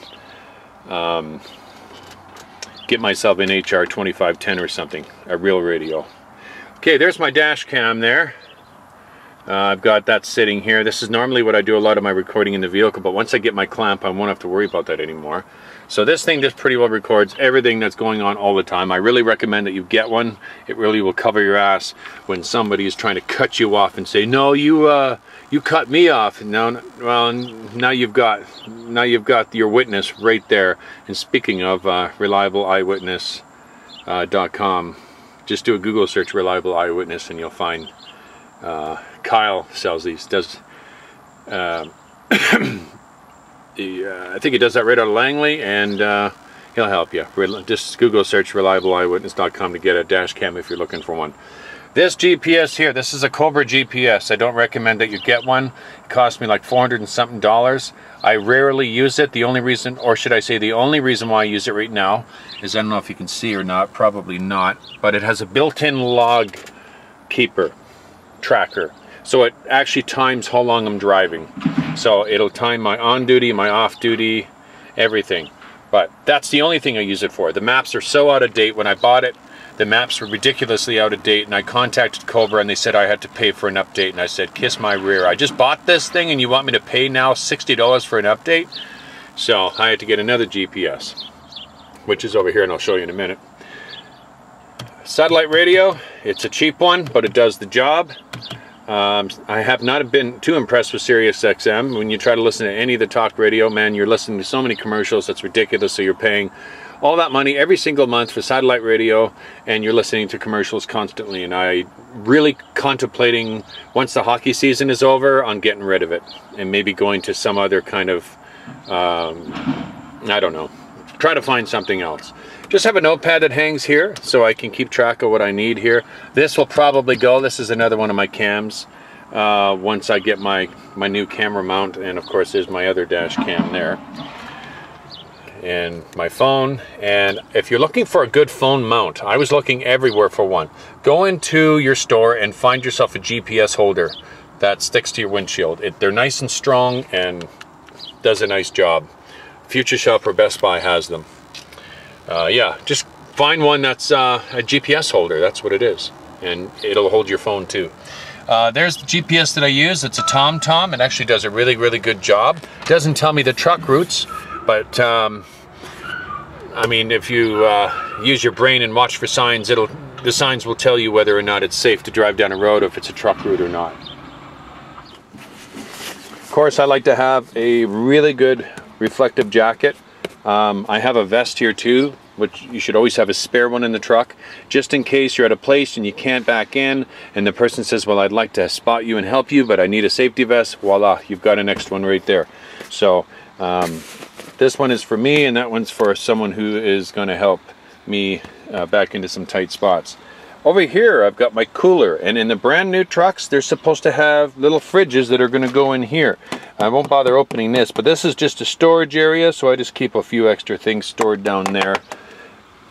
Get myself an HR 2510 or something, a real radio. Okay, there's my dash cam there. I've got that sitting here. This is normally what I do a lot of my recording in the vehicle, but once I get my clamp I won't have to worry about that anymore. So this thing just pretty well records everything that's going on all the time. I really recommend that you get one. It really will cover your ass when somebody is trying to cut you off and say, no, you cut me off. No, well, now you've got your witness right there. And speaking of reliable eyewitness.com, just do a Google search reliable eyewitness and you'll find Kyle sells these. I think he does that right out of Langley, and he'll help you. Just Google search reliableeyewitness.com to get a dash cam if you're looking for one. This GPS here, this is a Cobra GPS. I don't recommend that you get one. It cost me like $400 and something. I rarely use it. The only reason, or should I say the only reason why I use it right now is, I don't know if you can see or not, probably not, but it has a built-in log keeper tracker. So it actually times how long I'm driving. So it'll time my on duty, my off duty, everything. But that's the only thing I use it for. The maps are so out of date. When I bought it, the maps were ridiculously out of date, and I contacted Cobra and they said I had to pay for an update, and I said, kiss my rear. I just bought this thing and you want me to pay now $60 for an update? So I had to get another GPS, which is over here, and I'll show you in a minute. Satellite radio, it's a cheap one, but it does the job. I have not been too impressed with Sirius XM. When you try to listen to any of the talk radio, man, you're listening to so many commercials, that's ridiculous. So you're paying all that money every single month for satellite radio, and you're listening to commercials constantly. And I really contemplating, once the hockey season is over, on getting rid of it and maybe going to some other kind of, I don't know, try to find something else. Just have a notepad that hangs here so I can keep track of what I need here. This will probably go. This is another one of my cams. Once I get my new camera mount, and of course there's my other dash cam there. And my phone. And if you're looking for a good phone mount, I was looking everywhere for one. Go into your store and find yourself a GPS holder that sticks to your windshield. They're nice and strong and does a nice job. Future Shop or Best Buy has them. Yeah, just find one that's a GPS holder. That's what it is, and it'll hold your phone too. There's the GPS that I use. It's a TomTom. It actually does a really good job. It doesn't tell me the truck routes, but I mean, if you use your brain and watch for signs, the signs will tell you whether or not it's safe to drive down a road, if it's a truck route or not. Of course, I like to have a really good reflective jacket. I have a vest here too, which you should always have a spare one in the truck, just in case you're at a place and you can't back in and the person says, well, I'd like to spot you and help you, but I need a safety vest. Voila, you've got an extra one right there. So this one is for me, and that one's for someone who is going to help me back into some tight spots. Over here I've got my cooler, and in the brand new trucks they're supposed to have little fridges that are going to go in here. I won't bother opening this, but this is just a storage area, so I just keep a few extra things stored down there.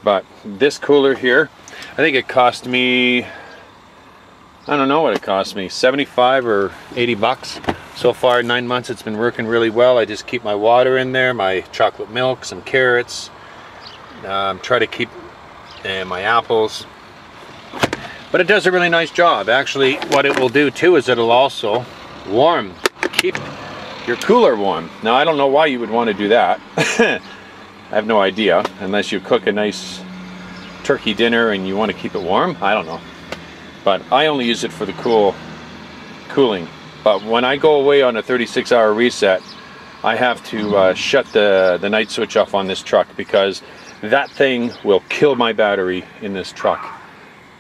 But this cooler here, I think it cost me, I don't know what it cost me, 75 or 80 bucks. So far, 9 months, it's been working really well. I just keep my water in there, my chocolate milk, some carrots, try to keep my apples. But it does a really nice job. Actually, what it will do too is it'll also keep your cooler warm. Now, I don't know why you would want to do that. I have no idea, unless you cook a nice turkey dinner and you want to keep it warm. I don't know. But I only use it for the cooling. But when I go away on a 36-hour reset, I have to shut the night switch off on this truck, because that thing will kill my battery in this truck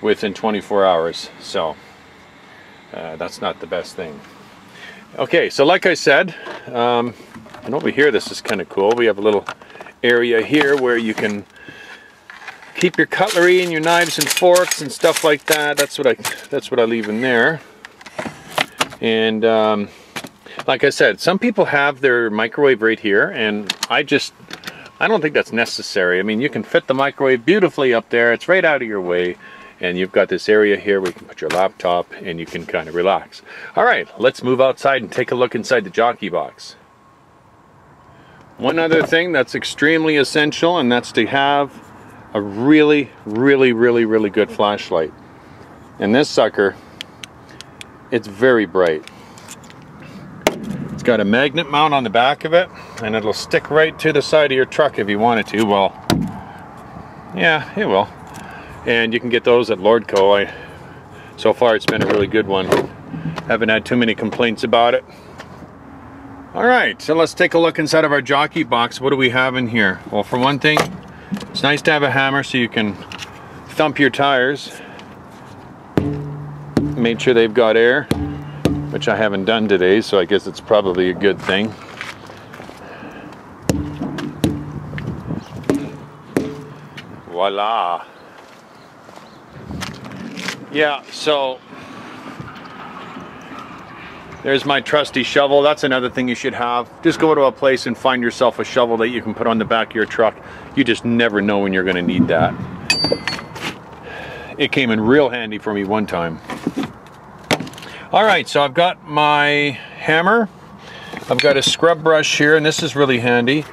within 24 hours. So that's not the best thing. Okay, so like I said, and over here, this is kind of cool. We have a little area here where you can keep your cutlery and your knives and forks and stuff like that. That's what I leave in there. And like I said, some people have their microwave right here, and I don't think that's necessary. I mean, you can fit the microwave beautifully up there. It's right out of your way. And you've got this area here where you can put your laptop and you can kind of relax. All right, let's move outside and take a look inside the jockey box. One other thing that's extremely essential, and that's to have a really good flashlight. And this sucker, it's very bright. It's got a magnet mount on the back of it, and it'll stick right to the side of your truck if you wanted to. Well, yeah, it will. And you can get those at Lordco. So far it's been a really good one. Haven't had too many complaints about it. Alright, so let's take a look inside of our jockey box. What do we have in here? Well, for one thing, it's nice to have a hammer so you can thump your tires. Made sure they've got air, which I haven't done today, so I guess it's probably a good thing. Voila! Yeah, so there's my trusty shovel. That's another thing you should have. Just go to a place and find yourself a shovel that you can put on the back of your truck. You just never know when you're going to need that. It came in real handy for me one time. Alright, so I've got my hammer. I've got a scrub brush here, and this is really handy.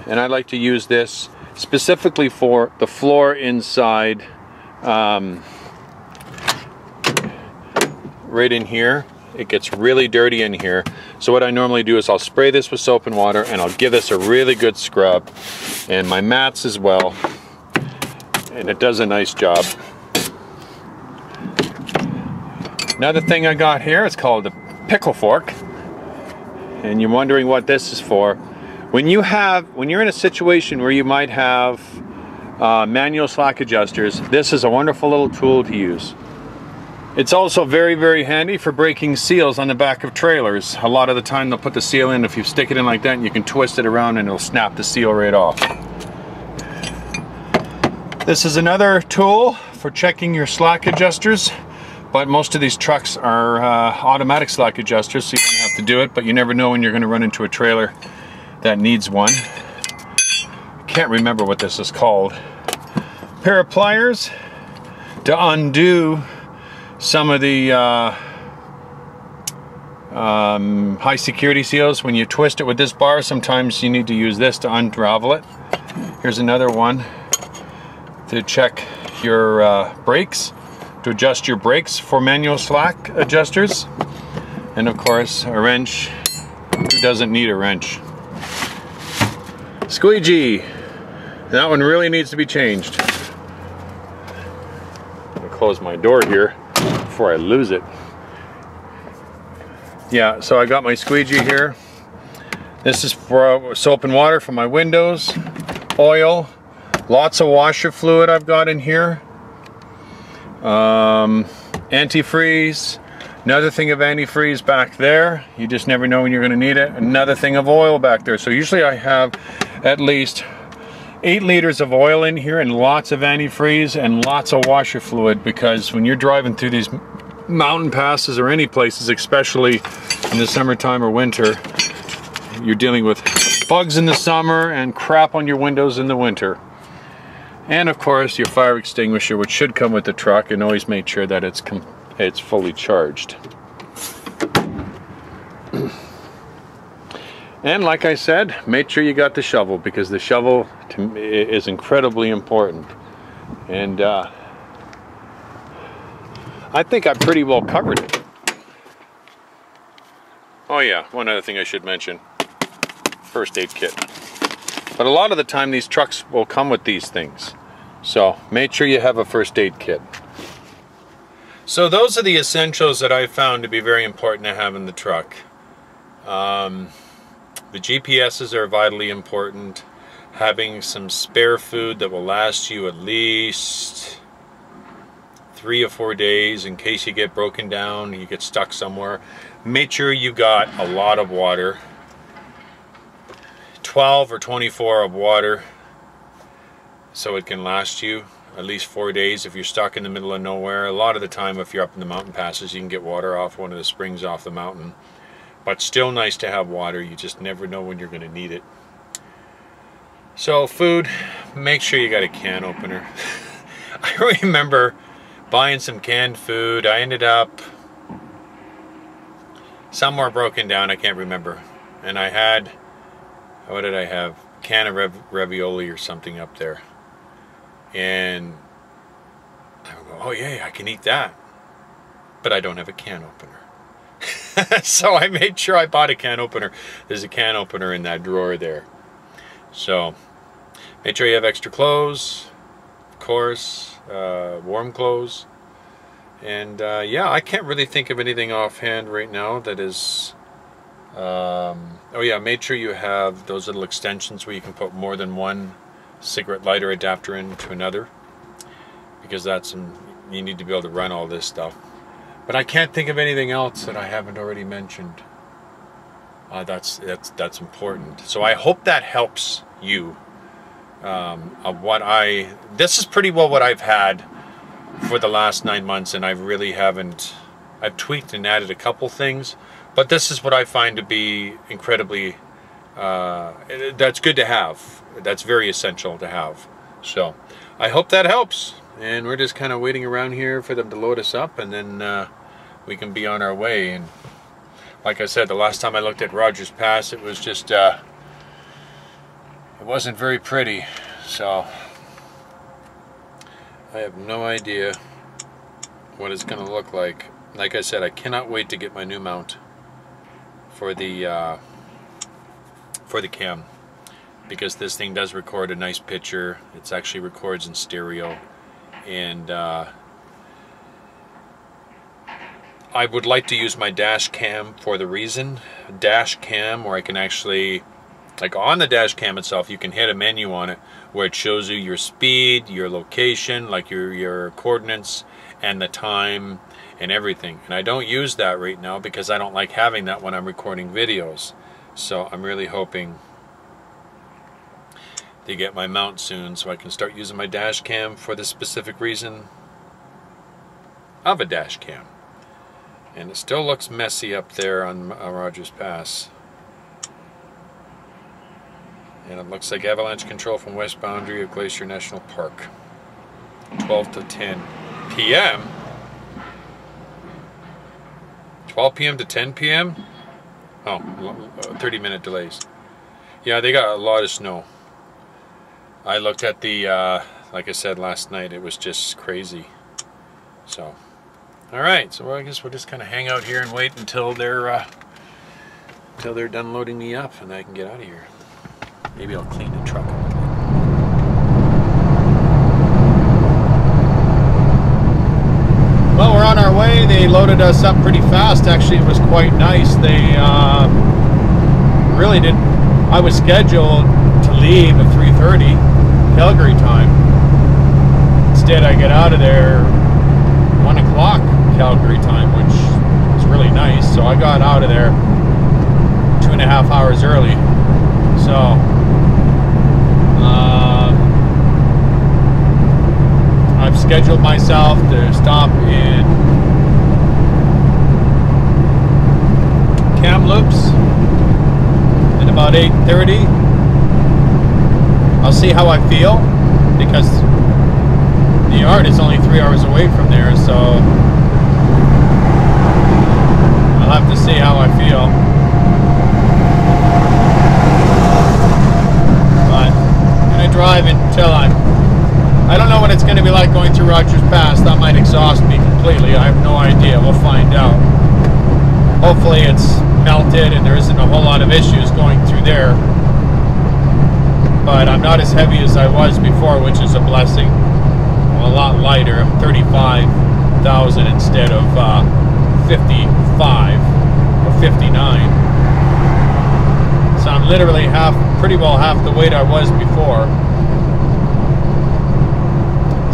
And I like to use this specifically for the floor inside. Right in here, it gets really dirty in here. So what I normally do is I'll spray this with soap and water, and I'll give this a really good scrub, and my mats as well, and it does a nice job. Another thing I got here is called a pickle fork, and you're wondering what this is for. When you're in a situation where you might have manual slack adjusters, this is a wonderful little tool to use. It's also very handy for breaking seals on the back of trailers. A lot of the time they'll put the seal in. If you stick it in like that, and you can twist it around and it'll snap the seal right off. This is another tool for checking your slack adjusters, but most of these trucks are automatic slack adjusters, so you don't have to do it, but you never know when you're going to run into a trailer that needs one. I can't remember what this is called. A pair of pliers to undo some of the high security seals. When you twist it with this bar, sometimes you need to use this to unravel it. Here's another one to check your brakes, to adjust your brakes for manual slack adjusters. And of course, a wrench. Who doesn't need a wrench? Squeegee. That one really needs to be changed. I'm gonna close my door here before I lose it. Yeah, so I got my squeegee here. This is for soap and water for my windows, oil, lots of washer fluid I've got in here, antifreeze, another thing of antifreeze back there. You just never know when you're going to need it. Another thing of oil back there. So usually I have at least 8 liters of oil in here, and lots of antifreeze and lots of washer fluid, because when you're driving through these mountain passes or any places, especially in the summertime or winter, you're dealing with bugs in the summer and crap on your windows in the winter. And of course your fire extinguisher, which should come with the truck, and always make sure that it's fully charged. And like I said, make sure you got the shovel, because the shovel is incredibly important. And I think I pretty well covered it. Oh yeah, one other thing I should mention. First aid kit. But a lot of the time these trucks will come with these things. So make sure you have a first aid kit. So those are the essentials that I found to be very important to have in the truck. The GPSs are vitally important. Having some spare food that will last you at least 3 or 4 days in case you get broken down, you get stuck somewhere. Make sure you got a lot of water. 12 or 24 of water, so it can last you at least 4 days if you're stuck in the middle of nowhere. A lot of the time, if you're up in the mountain passes, you can get water off one of the springs off the mountain. But still nice to have water. You just never know when you're going to need it. So food, make sure you got a can opener. I remember buying some canned food. I ended up somewhere broken down, I can't remember. And I had, what did I have? A can of ravioli or something up there. And I would go, oh yeah, I can eat that. But I don't have a can opener. So I made sure I bought a can opener. There's a can opener in that drawer there. So make sure you have extra clothes, of course, warm clothes. And yeah, I can't really think of anything offhand right now that is... oh yeah, make sure you have those little extensions where you can put more than one cigarette lighter adapter into another, because you need to be able to run all this stuff. But I can't think of anything else that I haven't already mentioned. That's important. So I hope that helps you. This is pretty well what I've had for the last 9 months, and I really haven't. I've tweaked and added a couple things, but this is what I find to be incredibly. That's good to have. That's very essential to have. So I hope that helps. And we're just kind of waiting around here for them to load us up, and then we can be on our way. And like I said, the last time I looked at Rogers Pass, it was just, it wasn't very pretty. So I have no idea what it's going to look like. Like I said, I cannot wait to get my new mount for the cam, because this thing does record a nice picture. It actually records in stereo. And I would like to use my dash cam for the reason. Dash cam, where I can actually, like on the dash cam itself, you can hit a menu on it where it shows you your speed, your location, like your coordinates, and the time and everything. And I don't use that right now because I don't like having that when I'm recording videos. So I'm really hoping to get my mount soon so I can start using my dash cam for the specific reason of a dash cam. And it still looks messy up there on Rogers Pass. And it looks like avalanche control from west boundary of Glacier National Park. 12 to 10 p.m. 12 p.m. to 10 p.m. Oh, 30-minute delays. Yeah, they got a lot of snow. I looked at the, like I said last night, it was just crazy. So, alright, so I guess we'll just kind of hang out here and wait until they're done loading me up and I can get out of here. Maybe I'll clean the truck a little bit. Well, we're on our way. They loaded us up pretty fast. Actually, it was quite nice. They really didn't. I was scheduled to leave at 3:30 Calgary time. Instead, I get out of there 1 o'clock Calgary time, which is really nice. So I got out of there 2.5 hours early. So I've scheduled myself to stop in Kamloops in about about 8:30. I'll see how I feel, because the yard is only 3 hours away from there, so I'll have to see how I feel. But I'm going to drive until I don't know what it's going to be like going through Rogers Pass. That might exhaust me completely. I have no idea. We'll find out. Hopefully it's melted and there isn't a whole lot of issues going through there. But I'm not as heavy as I was before, which is a blessing. I'm a lot lighter. I'm 35,000 instead of 55 or 59. So I'm literally pretty well half the weight I was before.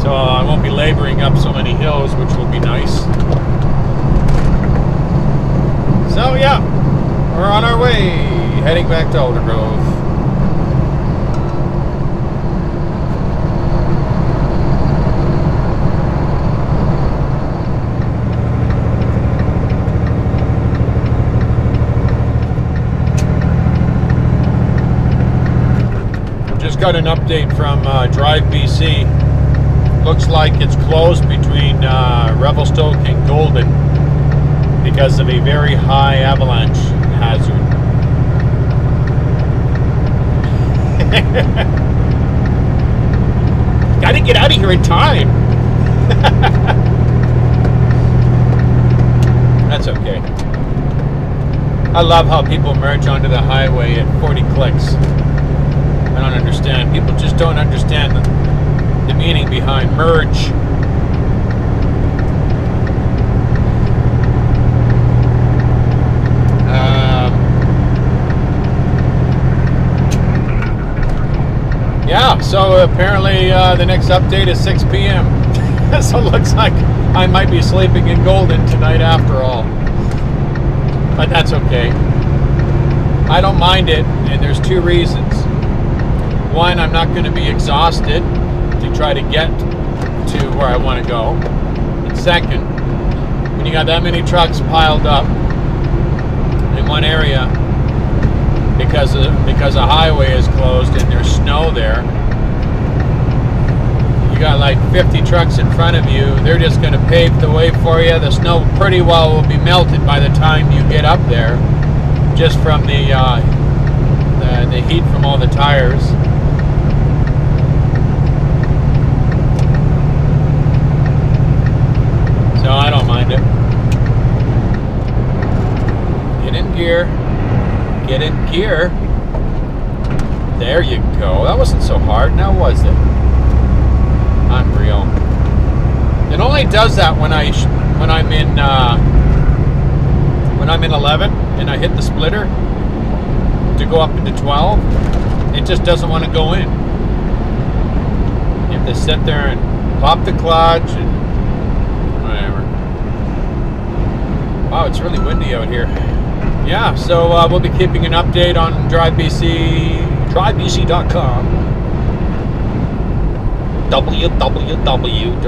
So I won't be laboring up so many hills, which will be nice. So yeah, we're on our way, heading back to Aldergrove. Just got an update from Drive BC. Looks like it's closed between Revelstoke and Golden because of a very high avalanche hazard. Gotta get out of here in time. That's okay. I love how people merge onto the highway at 40 clicks. I don't understand. People just don't understand the meaning behind merge. Yeah, so apparently the next update is 6 p.m. So it looks like I might be sleeping in Golden tonight after all. But that's okay. I don't mind it, and there's two reasons. One, I'm not going to be exhausted to try to get to where I want to go. And second, when you got that many trucks piled up in one area because a highway is closed and there's snow there, you got like 50 trucks in front of you. They're just going to pave the way for you. The snow pretty well will be melted by the time you get up there, just from the heat from all the tires. So I don't mind it. Get in gear. Get in gear. There you go. That wasn't so hard, now was it? Unreal. It only does that when I'm in 11 and I hit the splitter to go up into 12. It just doesn't want to go in. You have to sit there and pop the clutch and whatever. Wow, it's really windy out here. Yeah, so we'll be keeping an update on Drive BC, drivebc.com. www.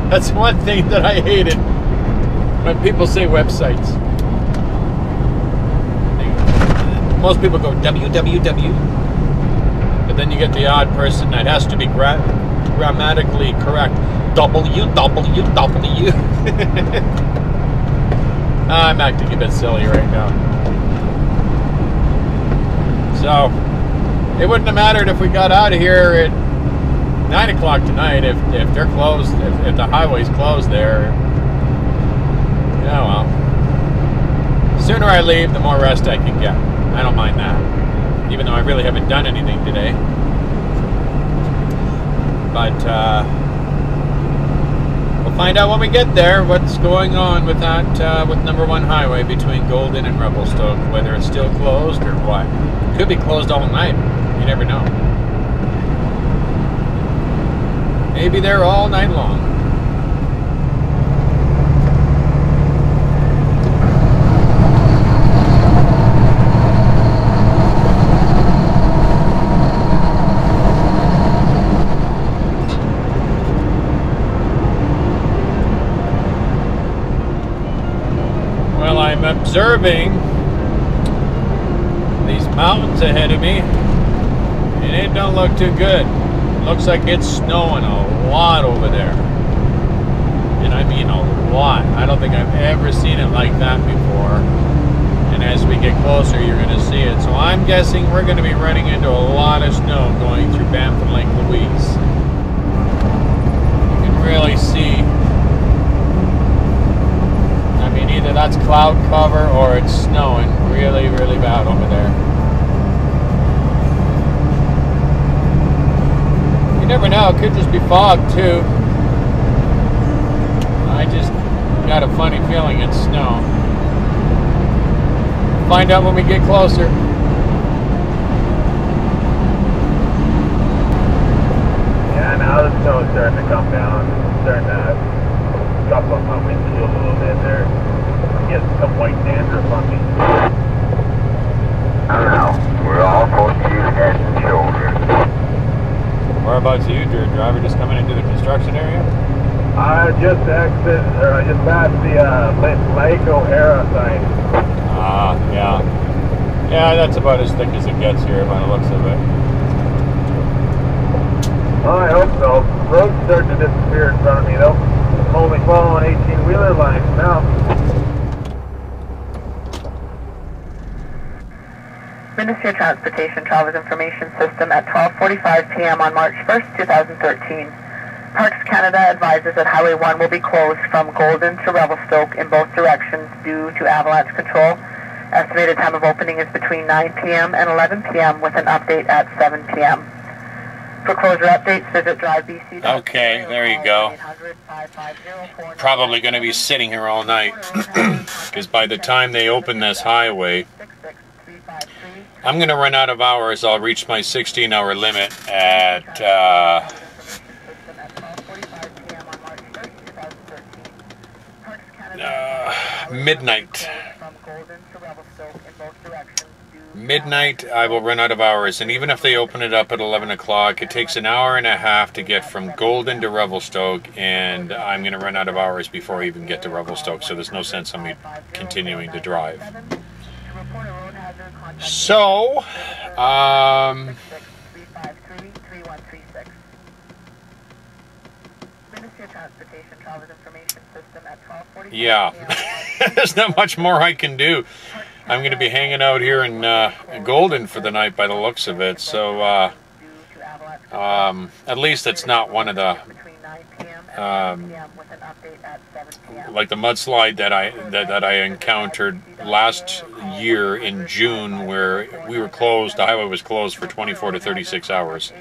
That's one thing that I hated when people say websites. Most people go www, but then you get the odd person that has to be grammatically correct. www. I'm acting a bit silly right now. So, it wouldn't have mattered if we got out of here at 9 o'clock tonight if they're closed, if the highway's closed there. Yeah, well. The sooner I leave, the more rest I can get. I don't mind that. Even though I really haven't done anything today. But, we'll find out when we get there what's going on with that, with number 1 highway between Golden and Revelstoke, whether it's still closed or what. It could be closed all night. You never know. Maybe they're all night long. Well, I'm observing mountains ahead of me, and it don't look too good. Looks like it's snowing a lot over there. And I mean a lot. I don't think I've ever seen it like that before. And as we get closer, you're going to see it. So I'm guessing we're going to be running into a lot of snow going through Banff and Lake Louise. You can really see. I mean, either that's cloud cover or it's snowing really, really bad over there. You never know, it could just be fog too. I just got a funny feeling it's snow. Find out when we get closer. Yeah, now the snow is starting to come down. It's starting to scuff up my windshield a little bit there. I'm getting some white dandruff on me. I don't know. We're all supposed to use head and shoulders. Whereabouts are you, driver? Just coming into the construction area? I just passed the Lake O'Hara sign. Yeah. Yeah, that's about as thick as it gets here by the looks of it. Well, I hope so. The road's starting to disappear in front of me, though. I'm only following 18-wheeler lines now. Ministry of Transportation Travelers Information System at 12:45 p.m. on March 1st, 2013. Parks Canada advises that Highway 1 will be closed from Golden to Revelstoke in both directions due to avalanche control. Estimated time of opening is between 9 p.m. and 11 p.m. with an update at 7 p.m. For closure updates, visit drivebc. Okay, there you go. Probably going to be sitting here all night because by the time they open this highway, I'm going to run out of hours. I'll reach my 16-hour limit at midnight. Midnight, I will run out of hours, and even if they open it up at 11 o'clock, it takes an hour and a half to get from Golden to Revelstoke, and I'm going to run out of hours before I even get to Revelstoke, so there's no sense in me continuing to drive. So, yeah, there's not much more I can do. I'm going to be hanging out here in Golden for the night by the looks of it, so at least it's not one of the like the mudslide that I encountered last year in June, where we were closed. The highway was closed for 24 to 36 hours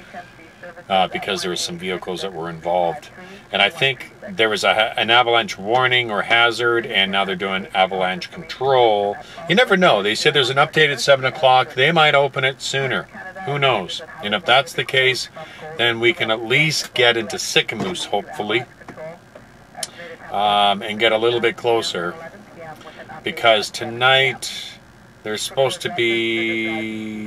because there were some vehicles that were involved. And I think there was an avalanche warning or hazard, and now they're doing avalanche control. You never know. They said there's an update at 7 o'clock. They might open it sooner. Who knows? And if that's the case, then we can at least get into Sycamoose, hopefully, and get a little bit closer. Because tonight there's supposed to be,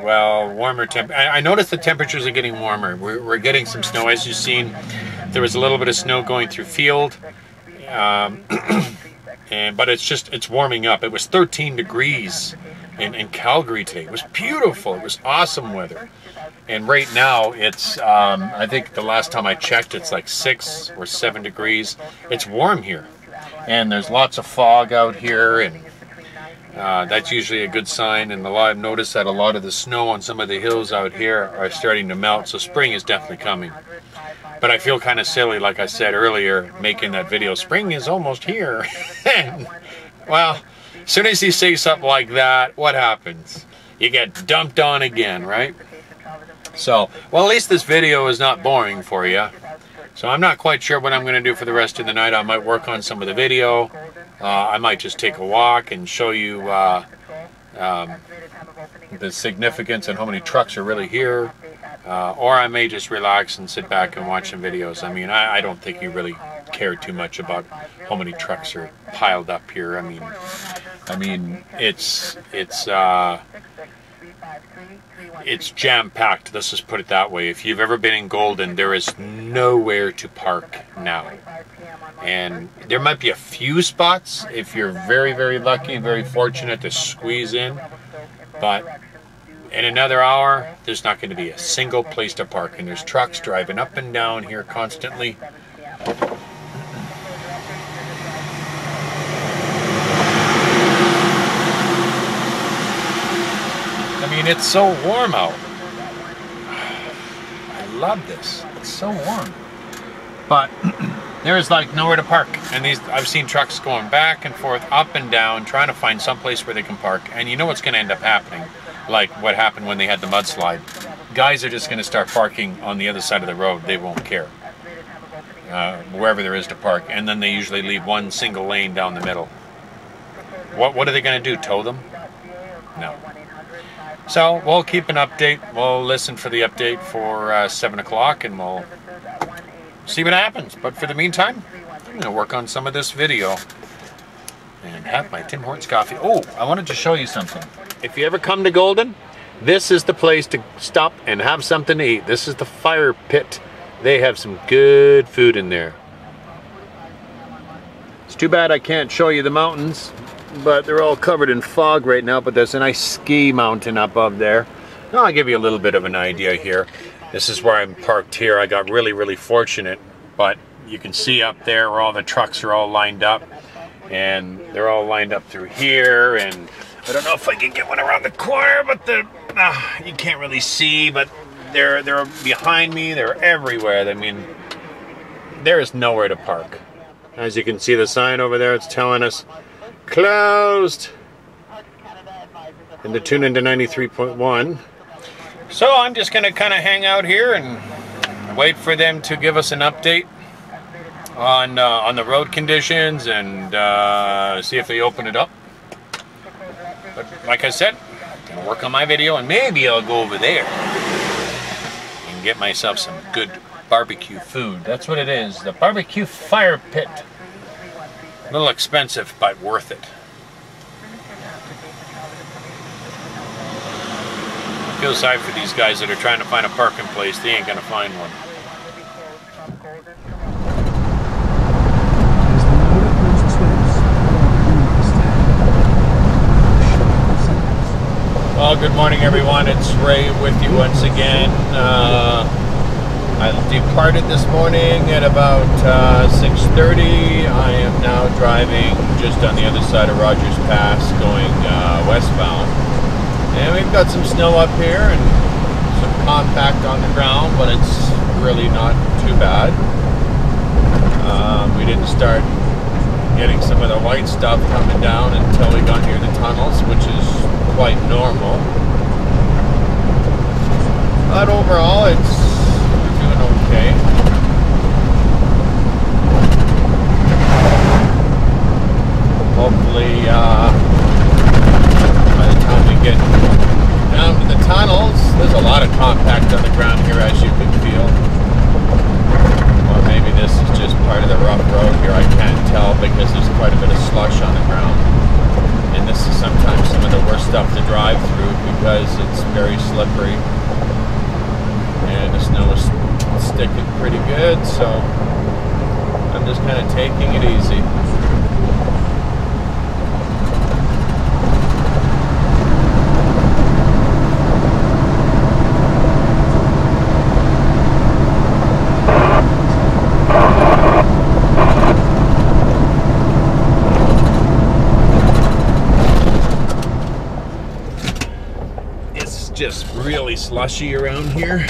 well, warmer temp. I noticed the temperatures are getting warmer. We're getting some snow, as you've seen. There was a little bit of snow going through field, but it's warming up. It was 13 degrees in Calgary today. It was beautiful. It was awesome weather. And right now it's, I think the last time I checked, it's like 6 or 7 degrees. It's warm here. And there's lots of fog out here, and that's usually a good sign. And I've noticed that a lot of the snow on some of the hills out here are starting to melt, so spring is definitely coming. But I feel kind of silly, like I said earlier, making that video. Spring is almost here. Well, as soon as you say something like that, what happens? You get dumped on again, right? So, well, at least this video is not boring for you. So I'm not quite sure what I'm going to do for the rest of the night. I might work on some of the video. I might just take a walk and show you the significance and how many trucks are really here. Or I may just relax and sit back and watch some videos. I mean, I don't think you really care too much about how many trucks are piled up here. I mean, it's jam-packed. Let's just put it that way. If you've ever been in Golden, there is nowhere to park now. And there might be a few spots if you're very, very lucky, very fortunate to squeeze in. But in another hour, there's not going to be a single place to park, and there's trucks driving up and down here constantly. I mean, it's so warm out. I love this. It's so warm. But there's like nowhere to park. And I've seen trucks going back and forth, up and down, trying to find some place where they can park. And you know what's going to end up happening? Like what happened when they had the mudslide. Guys are just going to start parking on the other side of the road. They won't care. Wherever there is to park. And then they usually leave one single lane down the middle. What are they going to do? Tow them? No. So we'll keep an update. We'll listen for the update for 7 o'clock, and we'll see what happens. But for the meantime, I'm going to work on some of this video and have my Tim Hortons coffee. Oh, I wanted to show you something. If you ever come to Golden, this is the place to stop and have something to eat. This is the fire pit. They have some good food in there. It's too bad I can't show you the mountains, but they're all covered in fog right now. But there's a nice ski mountain up there. Now I'll give you a little bit of an idea here. This is where I'm parked here. I got really fortunate, but you can see up there where all the trucks are all lined up, and they're all lined up through here. And I don't know if I can get one around the corner, but you can't really see. But they're behind me. They're everywhere. I mean, there is nowhere to park. As you can see, the sign over there, it's telling us closed, and to tune into 93.1. So I'm just going to kind of hang out here and wait for them to give us an update on the road conditions and see if they open it up. But like I said, I'm going to work on my video, and maybe I'll go over there and get myself some good barbecue food. That's what it is, the barbecue fire pit. A little expensive, but worth it. I feel sorry for these guys that are trying to find a parking place. They ain't gonna find one. Well, good morning, everyone. It's Ray with you once again. I departed this morning at about 6:30. I am now driving just on the other side of Rogers Pass going westbound. And we've got some snow up here and some compact on the ground, but it's really not too bad. We didn't start getting some of the white stuff coming down until we got near the tunnels, which is quite normal. But overall, we're doing okay. Hopefully, by the time we get down to the tunnels, there's a lot of compact on the ground here, as you can feel. Or maybe this is just part of the rough road here. I can't tell because there's quite a bit of slush on the ground. And this is sometimes some of the worst stuff to drive through because it's very slippery. And the snow is sticking pretty good, so I'm just kind of taking it easy. It's just really slushy around here.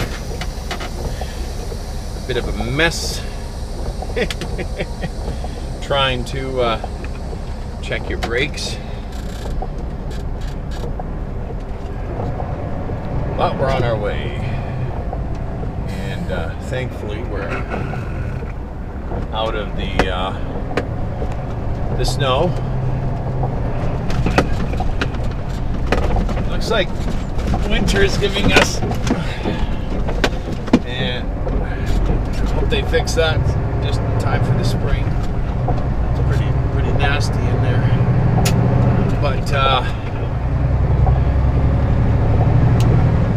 Bit of a mess trying to check your brakes, but we're on our way, and thankfully we're out of the snow. Looks like winter is giving us, and hope they fix that just in time for the spring. It's pretty nasty in there. But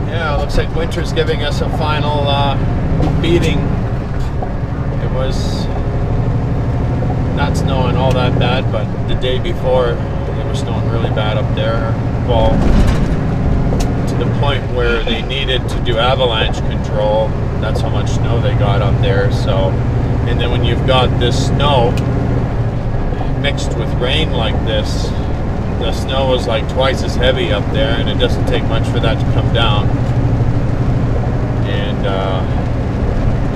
yeah, it looks like winter's giving us a final beating. It was not snowing all that bad, but the day before they were snowing really bad up there. Well, to the point where they needed to do avalanche control. That's how much snow they got up there. So, and then when you've got this snow mixed with rain like this, the snow is like twice as heavy up there, and it doesn't take much for that to come down. And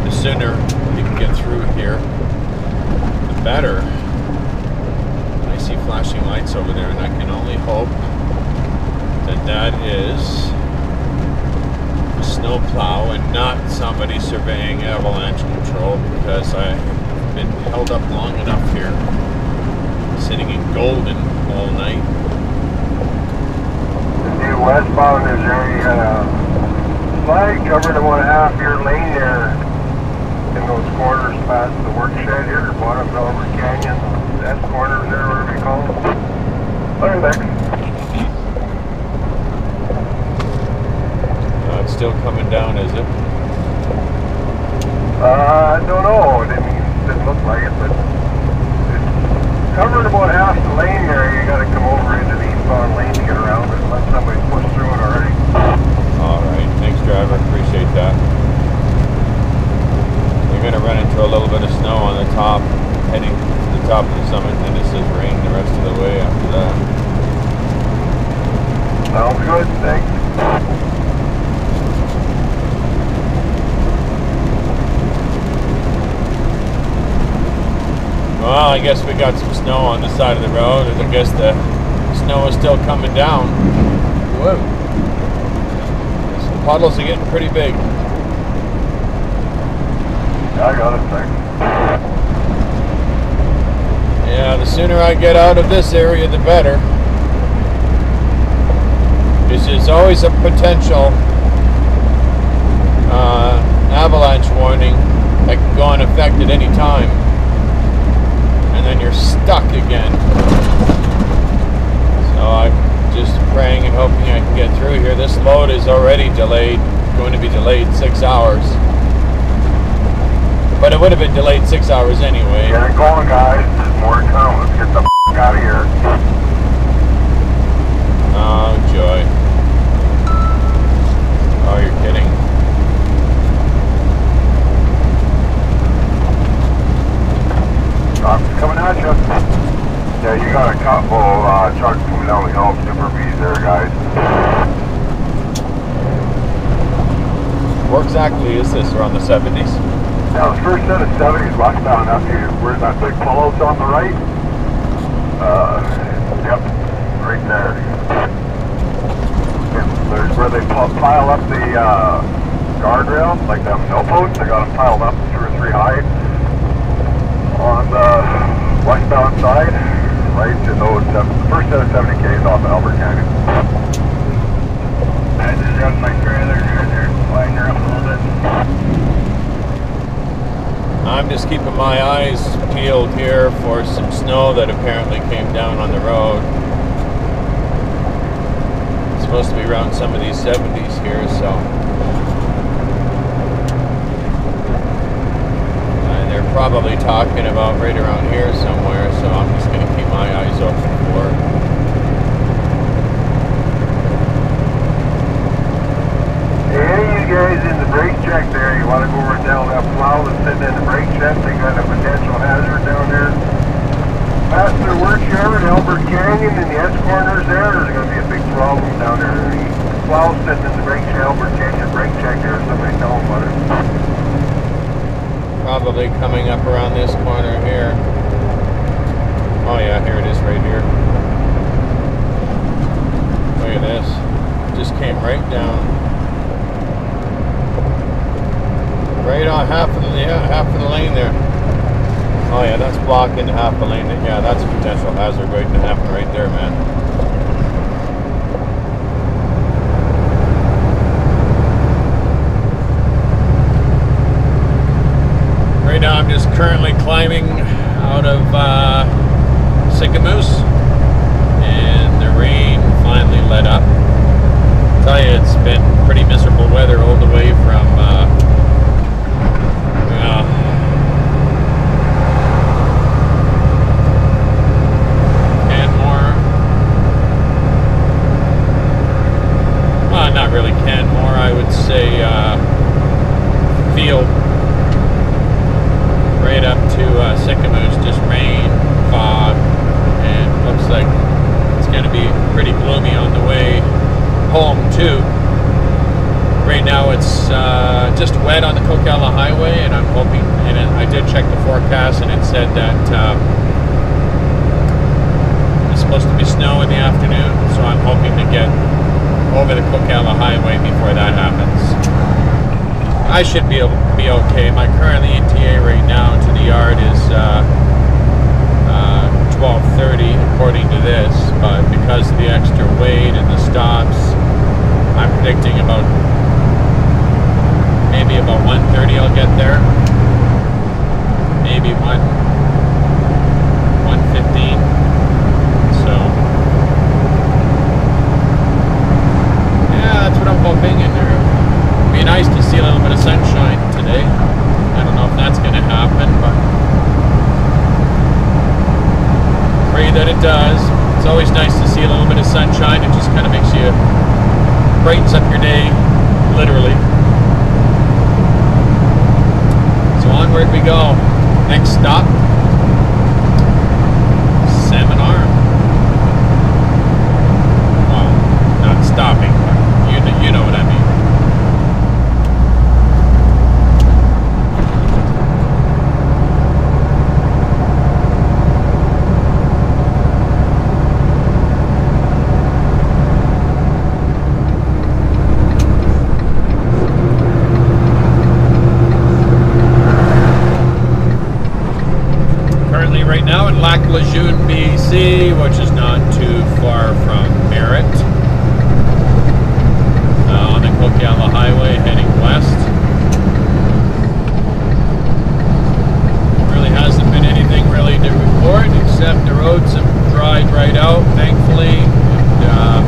the sooner you can get through here, the better. I see flashing lights over there, and I can only hope that that is a snow plow and not somebody surveying avalanche control, because I've been held up long enough here, sitting in Golden all night. The westbound is there, you got a flag covered in 1.5-year lane there in those corners past the work shed here, bottom of Albert Canyon, S corners there, whatever you call them. There, next. It's still coming down, is it? I don't know. Didn't look like it, but it's covered about half the lane there. You got to come over into the eastbound lane to get around it, unless somebody pushed through it already. All right, thanks, driver. Appreciate that. You're going to run into a little bit of snow on the top, heading to the top of the summit, and it says rain the rest of the way after that. Sounds good. Thanks. Well, I guess we got some snow on the side of the road, and I guess the snow is still coming down. Whoa. Some puddles are getting pretty big. I got it, thanks. Yeah, the sooner I get out of this area, the better. There's always a potential avalanche warning that can go in effect at any time. And then you're stuck again. So I'm just praying and hoping I can get through here. This load is already delayed, going to be delayed 6 hours. But it would have been delayed 6 hours anyway. Get it going, guys. There's more to come. Let's get the f*** out of here. Oh, joy. Oh, you're kidding. Coming at you. Yeah, you got a couple trucks coming down the hill, Super B's there, guys. Where exactly is this? Around the 70s? Now, the first set of 70s westbound after where's that big pullout on the right? Yep, right there. There's where they pile up the guardrail, like them no posts. They got them piled up 2 or 3 high on the westbound side, right to those, the first set of 70Ks off of Albert Canyon. I just got my trailer here, they're flying her up a little bit. I'm just keeping my eyes peeled here for some snow that apparently came down on the road. It's supposed to be around some of these 70s here, so. And they're probably talking about right around here somewhere, so I'm just going to keep my eyes open for it. Hey, you guys in the brake check there, you want to go over and down that plow that's sitting in the brake check? They got a potential hazard down there. Past their work yard, Albert Canyon, and the S corners there's going to be a big problem down there. The plow sitting in the brake check, Albert Canyon brake check there, somebody tell them about it. Probably coming up around this corner here. Oh yeah, here it is right here. Look at this. Just came right down. Right on half of the lane there. Oh yeah, that's blocking half the lane. Yeah, that's a potential hazard waiting to happen right there, man. Right now I'm just currently climbing out of Sycamoose, and the rain finally let up. I'll tell you, it's been pretty miserable weather all the way from Coquella Highway, and I'm hoping, and I did check the forecast, and it said that it's supposed to be snow in the afternoon, so I'm hoping to get over the Coquella Highway before that happens. I should be okay. My current ETA right now to the yard is 12:30 according to this, but because of the extra weight and the stops, I'm predicting maybe about 1:30 I'll get there. Maybe 1:15. So yeah, that's what I'm hoping. And it'd be nice to see a little bit of sunshine today. I don't know if that's going to happen, but pray that it does. It's always nice to see a little bit of sunshine. It just kind of makes you, brightens up your day, literally. So onward we go. Next stop, Salmon Arm. Well, not stopping, but you know what I mean. Right now in Lac Lejeune, BC, which is not too far from Merritt, on the Coquella Highway heading west. Really hasn't been anything really to report, except the roads have dried right out, thankfully. And,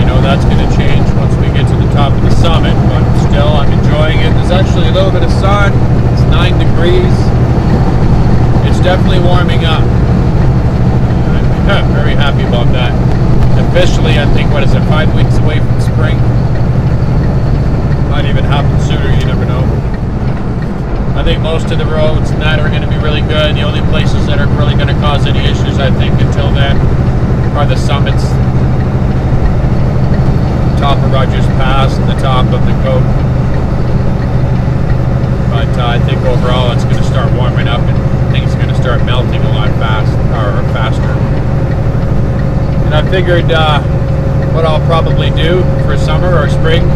I know that's going to change once we get to the top of the summit, but still I'm enjoying it. There's actually a little bit of sun. It's 9 degrees. It's definitely warming up. I'm very happy about that. Officially, I think, 5 weeks away from spring? Might even happen sooner, you never know. I think most of the roads and that are going to be really good. The only places that are really going to cause any issues, I think, until then, are the summits. Top of Rogers Pass and the top of the Coke. But I think overall it's going to start warming up and things are going to start melting a lot faster. And I figured what I'll probably do for summer or spring,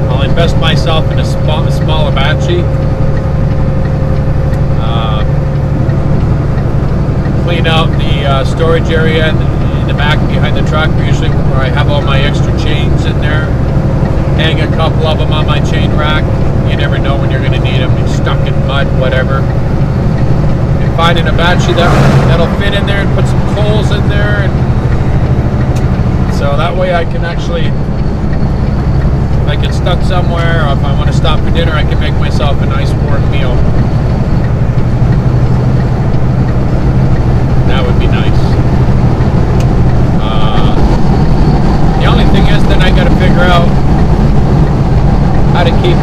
I'll invest myself in a small avalanche, clean out the storage area in the back behind the truck, usually where I have all my extra chains in there, hang a couple of them on my chain rack. You never know when you're going to need them. You're stuck in mud, whatever. And find an avalanche that'll fit in there and put some coals in there. And so that way I can actually, if I get stuck somewhere or if I want to stop for dinner, I can make myself a nice warm meal. That would be nice. The only thing is then I got to figure out how to keep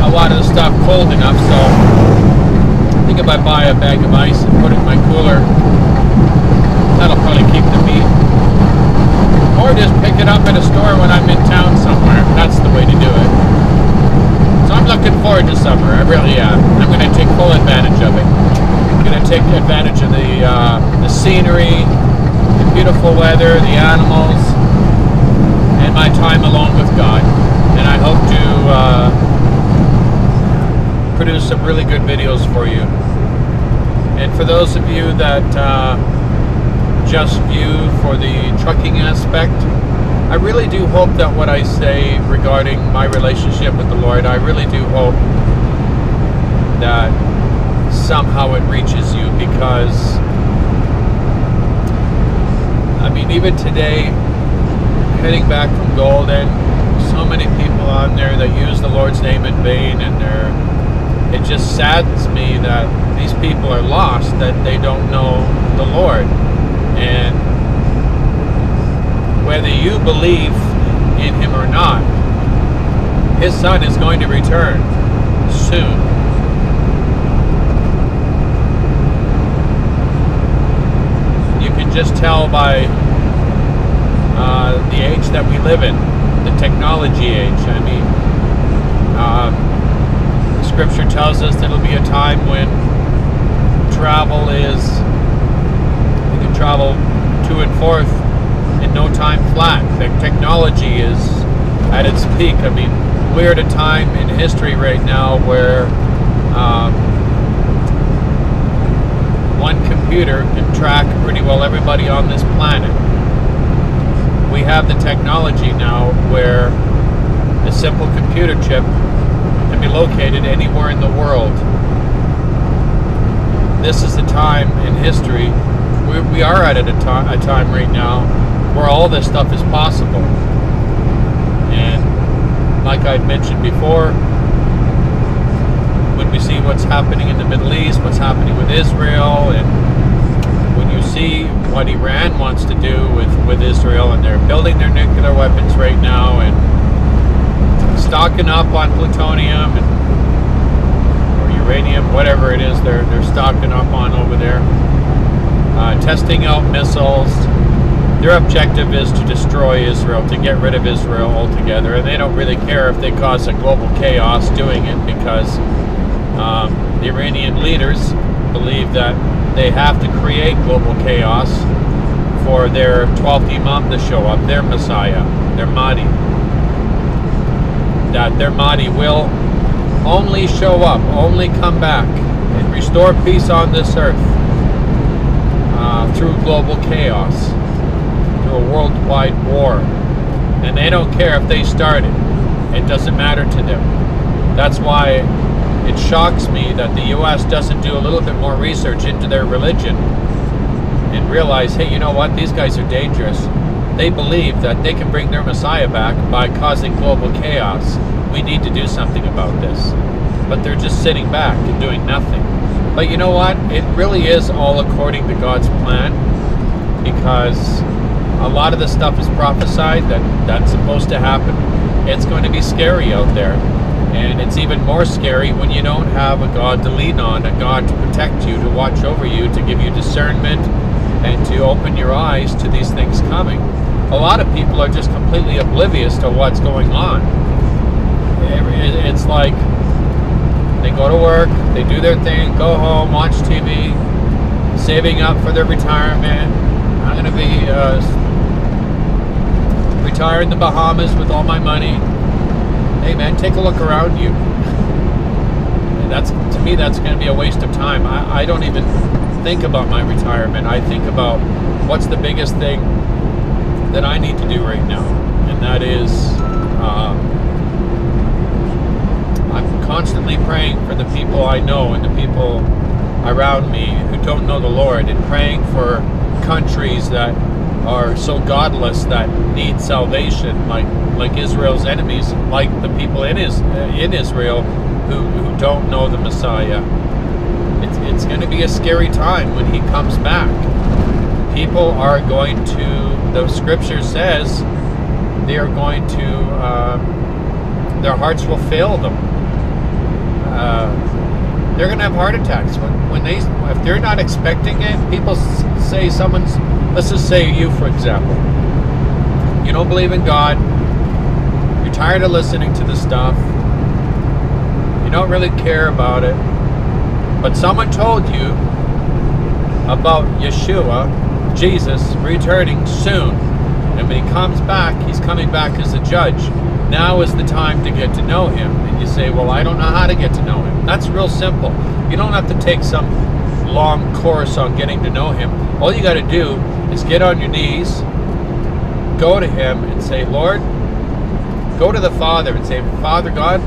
a lot of the stuff cold enough, so I think if I buy a bag of ice and put it in my cooler, that'll probably keep the meat. Or just pick it up at a store when I'm in town somewhere. That's the way to do it. So I'm looking forward to summer. I really am. I'm going to take full advantage of it. I'm going to take advantage of the scenery, the beautiful weather, the animals, and my time alone with God. And I hope to produce some really good videos for you. And for those of you that just view for the trucking aspect, I really do hope that what I say regarding my relationship with the Lord, I really do hope that somehow it reaches you, because I mean, even today, heading back from Golden, so many people on there that use the Lord's name in vain, and it just saddens me that these people are lost, that they don't know the Lord. And whether you believe in Him or not, His Son is going to return soon. You can just tell by the age that we live in, the technology age. I mean, The scripture tells us that it'll be a time when travel is, you can travel to and forth in no time flat. The technology is at its peak. I mean, we're at a time in history right now where one computer can track pretty well everybody on this planet. We have the technology now where a simple computer chip can be located anywhere in the world. This is the time in history, we are at a time right now where all this stuff is possible. And like I'd mentioned before, when we see what's happening in the Middle East, what's happening with Israel, and when you see what Iran wants to do with Israel, and they're building their nuclear weapons right now and stocking up on plutonium or uranium, whatever it is they're stocking up on over there, testing out missiles. Their objective is to destroy Israel, to get rid of Israel altogether, and they don't really care if they cause a global chaos doing it, because the Iranian leaders believe that they have to create global chaos for their 12th Imam to show up, their Messiah, their Mahdi. That their Mahdi will only show up, only come back and restore peace on this earth through global chaos, through a worldwide war. And they don't care if they start it. It doesn't matter to them. That's why it shocks me that the U.S. doesn't do a little bit more research into their religion and realize, hey, you know what? These guys are dangerous. They believe that they can bring their Messiah back by causing global chaos. We need to do something about this. But they're just sitting back and doing nothing. But you know what? It really is all according to God's plan, because a lot of the stuff is prophesied that's supposed to happen. It's going to be scary out there. And it's even more scary when you don't have a God to lean on, a God to protect you, to watch over you, to give you discernment, and to open your eyes to these things coming. A lot of people are just completely oblivious to what's going on. It's like they go to work, they do their thing, go home, watch TV, saving up for their retirement. I'm going to be retire in the Bahamas with all my money. Hey man, take a look around you. To me, that's going to be a waste of time. I don't even think about my retirement. I think about what's the biggest thing that I need to do right now, and that is I'm constantly praying for the people I know and the people around me who don't know the Lord, and praying for countries that are so godless that need salvation, like Israel's enemies, like the people in Israel who don't know the Messiah. It's going to be a scary time when he comes back. People are going to, the scripture says, they are going to, their hearts will fail them. They're going to have heart attacks if they're not expecting it. People say let's just say you, for example, you don't believe in God, you're tired of listening to the stuff, you don't really care about it, but someone told you about Yeshua, Jesus, returning soon, and when he comes back, he's coming back as a judge. Now is the time to get to know him. And you say, well, I don't know how to get to know him. That's real simple. You don't have to take some long course on getting to know him. All you got to do is get on your knees, go to him and say, Lord, go to the Father and say, Father God,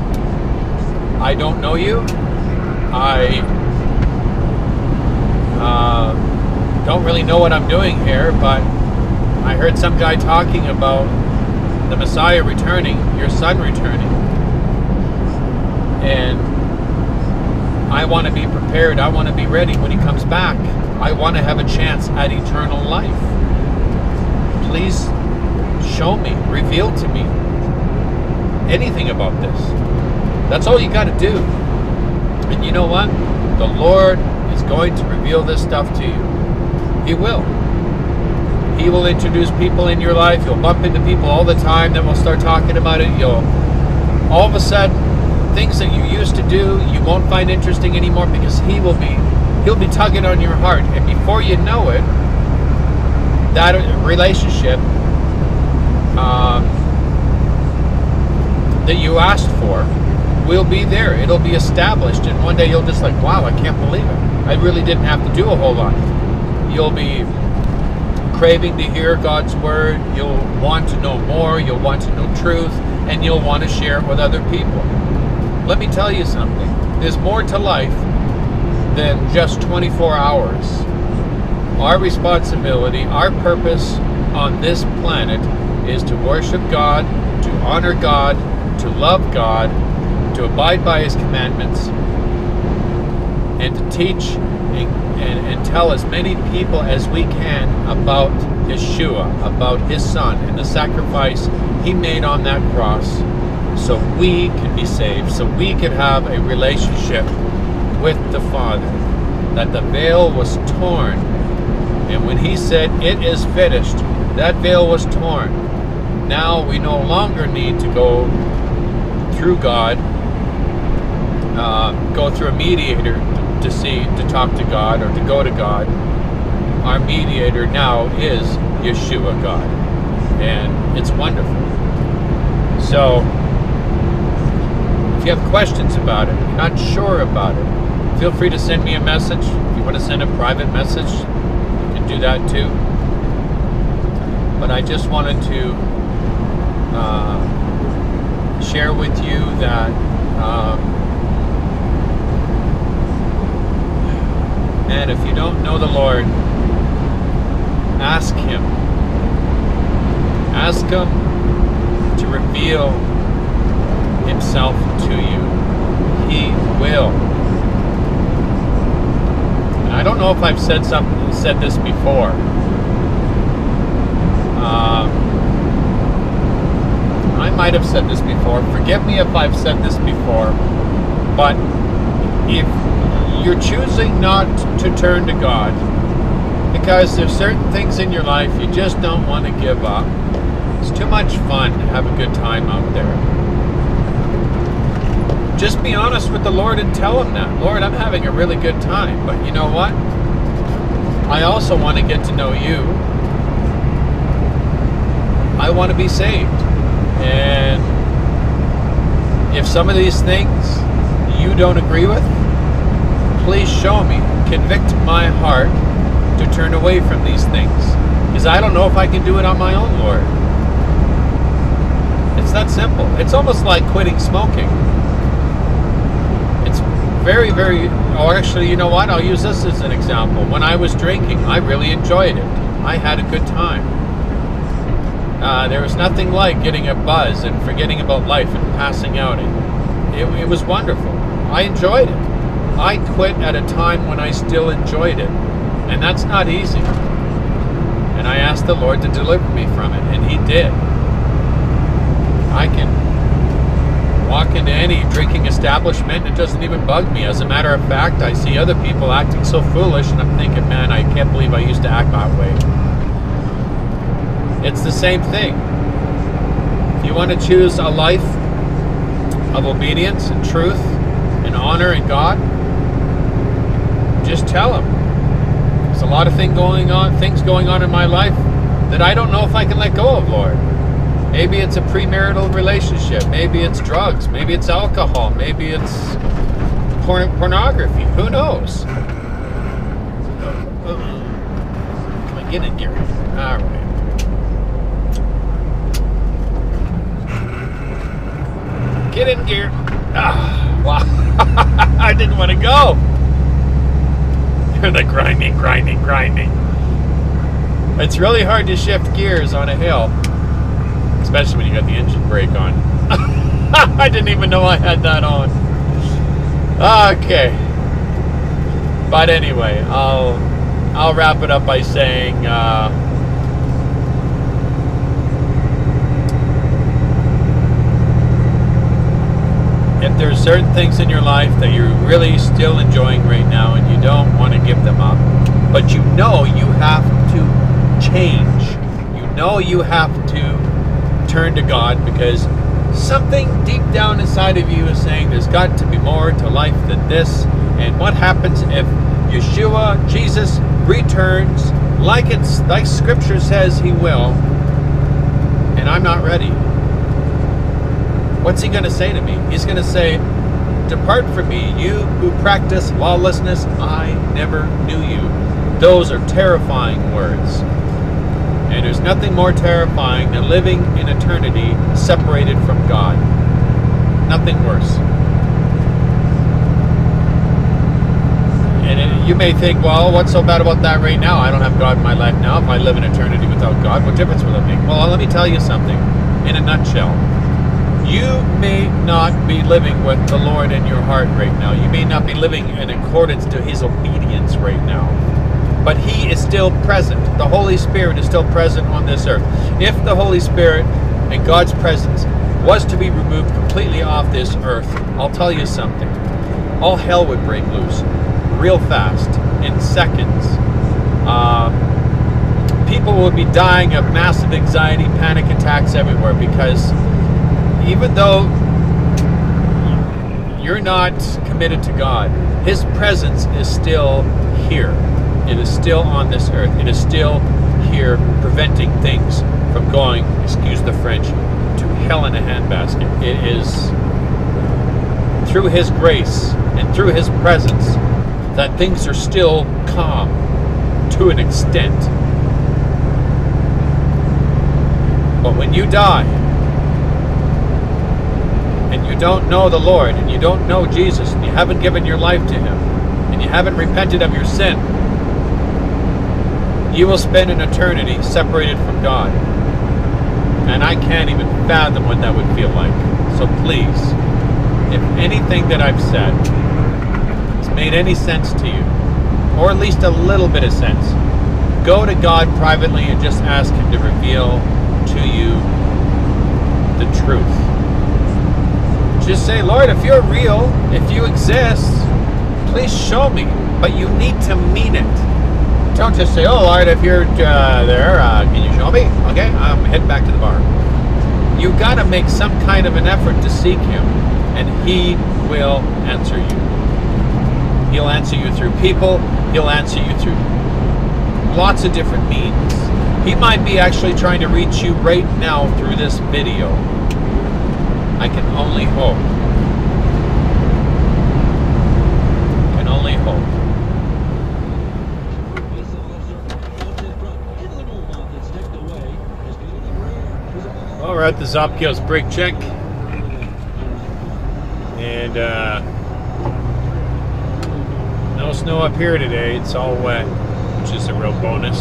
I don't know you. I don't really know what I'm doing here, but I heard some guy talking about the Messiah returning, your son returning, and I want to be prepared. I want to be ready when he comes back. I want to have a chance at eternal life. Please show me, reveal to me anything about this. That's all you got to do. And you know what? The Lord is going to reveal this stuff to you. He will. He will introduce people in your life. You'll bump into people all the time that will start talking about it. All of a sudden, things that you used to do, you won't find interesting anymore, because he'll be tugging on your heart, and before you know it, that relationship that you asked for will be there. It'll be established, and one day you'll just like, wow, I can't believe it. I really didn't have to do a whole lot. You'll be craving to hear God's word. You'll want to know more. You'll want to know truth, and you'll want to share it with other people. Let me tell you something. There's more to life than just 24 hours. Our responsibility, our purpose on this planet is to worship God, to honor God, to love God, to abide by His commandments, and to teach and tell as many people as we can about Yeshua, about His Son, and the sacrifice He made on that cross, so we can be saved, so we can have a relationship with the Father. That the veil was torn, and when He said, "It is finished," that veil was torn. Now we no longer need to go through God, go through a mediator to talk to God, or to go to God. Our mediator now is Yeshua God, and it's wonderful. So if you have questions about it, you're not sure about it, feel free to send me a message. If you want to send a private message, you can do that too. But I just wanted to share with you that and if you don't know the Lord, ask Him. Ask Him to reveal Himself to you. He will. And I don't know if I've said this before. I might have said this before. Forgive me if I've said this before. But if you're choosing not to turn to God because there's certain things in your life you just don't want to give up, it's too much fun to have a good time out there. Just be honest with the Lord and tell Him that. Lord, I'm having a really good time, but you know what? I also want to get to know You. I want to be saved. And if some of these things You don't agree with, please show me. Convict my heart to turn away from these things. Because I don't know if I can do it on my own, Lord. It's that simple. It's almost like quitting smoking. It's very, very... Oh, actually, you know what? I'll use this as an example. When I was drinking, I really enjoyed it. I had a good time. There was nothing like getting a buzz and forgetting about life and passing out. It was wonderful. I enjoyed it. I quit at a time when I still enjoyed it. And that's not easy. And I asked the Lord to deliver me from it, and He did. I can walk into any drinking establishment, it doesn't even bug me. As a matter of fact, I see other people acting so foolish, and I'm thinking, man, I can't believe I used to act that way. It's the same thing. If you want to choose a life of obedience and truth and honor in God, just tell Him. There's a lot of things going on in my life that I don't know if I can let go of, Lord. Maybe it's a premarital relationship. Maybe it's drugs. Maybe it's alcohol. Maybe it's pornography. Who knows? Come on, get in gear. All right. Get in gear. Wow. I didn't want to go. The grinding. It's really hard to shift gears on a hill, especially when you got the engine brake on. I didn't even know I had that on. Okay. But anyway, I'll wrap it up by saying if there's certain things in your life that you're really still enjoying right now and you don't want to give them up, but you know you have to change, you know you have to turn to God, because something deep down inside of you is saying there's got to be more to life than this. And what happens if Yeshua, Jesus, returns like Scripture says he will, and I'm not ready? What's he going to say to me? He's going to say, "Depart from me, you who practice lawlessness, I never knew you." Those are terrifying words. And there's nothing more terrifying than living in eternity separated from God. Nothing worse. And you may think, well, what's so bad about that right now? I don't have God in my life now. If I live in eternity without God, what difference will it make? Well, let me tell you something. In a nutshell, you may not be living with the Lord in your heart right now. You may not be living in accordance to His obedience right now. But He is still present. The Holy Spirit is still present on this earth. If the Holy Spirit and God's presence was to be removed completely off this earth, I'll tell you something. All hell would break loose real fast, in seconds. People would be dying of massive anxiety, panic attacks everywhere, because even though you're not committed to God, His presence is still here. It is still on this earth. It is still here, preventing things from going, excuse the French, to hell in a handbasket. It is through His grace and through His presence that things are still calm to an extent. But when you die and you don't know the Lord and you don't know Jesus and you haven't given your life to Him and you haven't repented of your sin, you will spend an eternity separated from God. And I can't even fathom what that would feel like. So please, if anything that I've said has made any sense to you, or at least a little bit of sense, go to God privately and just ask Him to reveal to you the truth. Just say, "Lord, if you're real, if you exist, please show me." But you need to mean it. Don't just say, "Oh, Lord, if you're there, can you show me?" Okay, I'm heading back to the bar. You've got to make some kind of an effort to seek Him, and He will answer you. He'll answer you through people. He'll answer you through lots of different means. He might be actually trying to reach you right now through this video. I can only hope. Can only hope. Well, we're at the Zopkios brake check. And no snow up here today. It's all wet, which is a real bonus.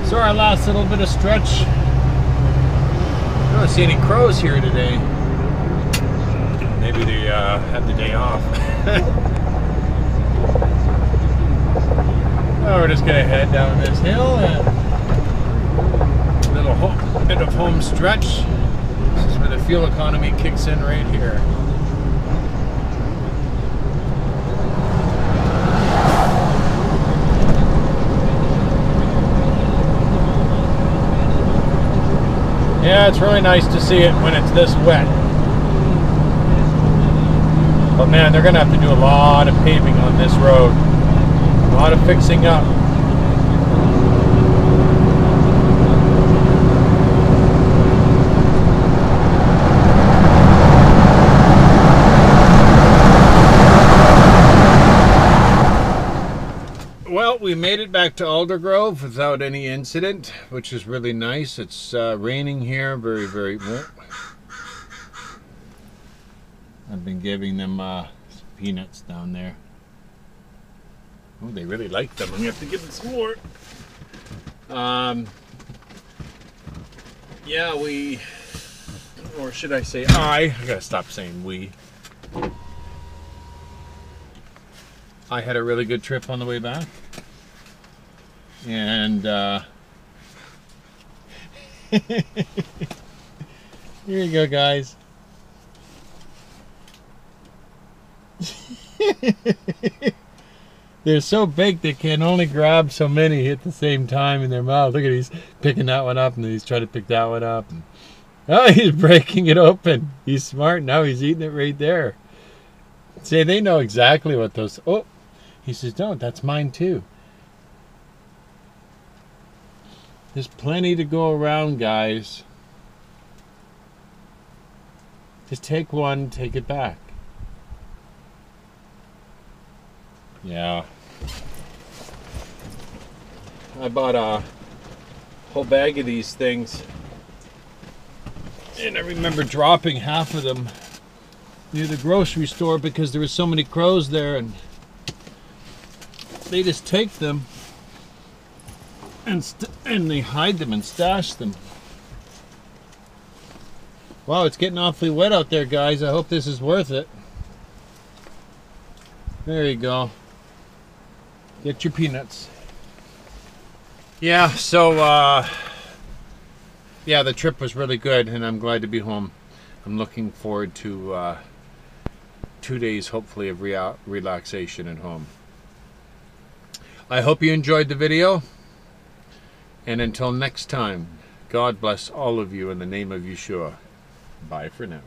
So our last little bit of stretch. I don't see any crows here today. Maybe they had the day off. Well, we're just gonna head down this hill and a little bit of home stretch. This is where the fuel economy kicks in right here. Yeah, it's really nice to see it when it's this wet. But man, they're going to have to do a lot of paving on this road. A lot of fixing up. Well, we made it back to Aldergrove without any incident, which is really nice. It's raining here, very, very warm. I've been giving them some peanuts down there. Oh, they really like them. I'm going to have to give them some more. Yeah, we, or should I say I got to stop saying we. I had a really good trip on the way back. And here you go, guys. They're so big they can only grab so many at the same time in their mouth. Look at he's picking that one up and then he's trying to pick that one up. And, oh, he's breaking it open. He's smart now. He's eating it right there. See, they know exactly what those... Oh, he says, no, that's mine too. There's plenty to go around, guys. Just take one, take it back. Yeah. I bought a whole bag of these things. And I remember dropping half of them near the grocery store because there were so many crows there, and they just take them and they hide them and stash them. Wow, it's getting awfully wet out there, guys. I hope this is worth it. There you go. Get your peanuts. Yeah, so yeah, the trip was really good and I'm glad to be home. I'm looking forward to 2 days hopefully of relaxation at home. I hope you enjoyed the video, and until next time, God bless all of you in the name of Yeshua. Bye for now.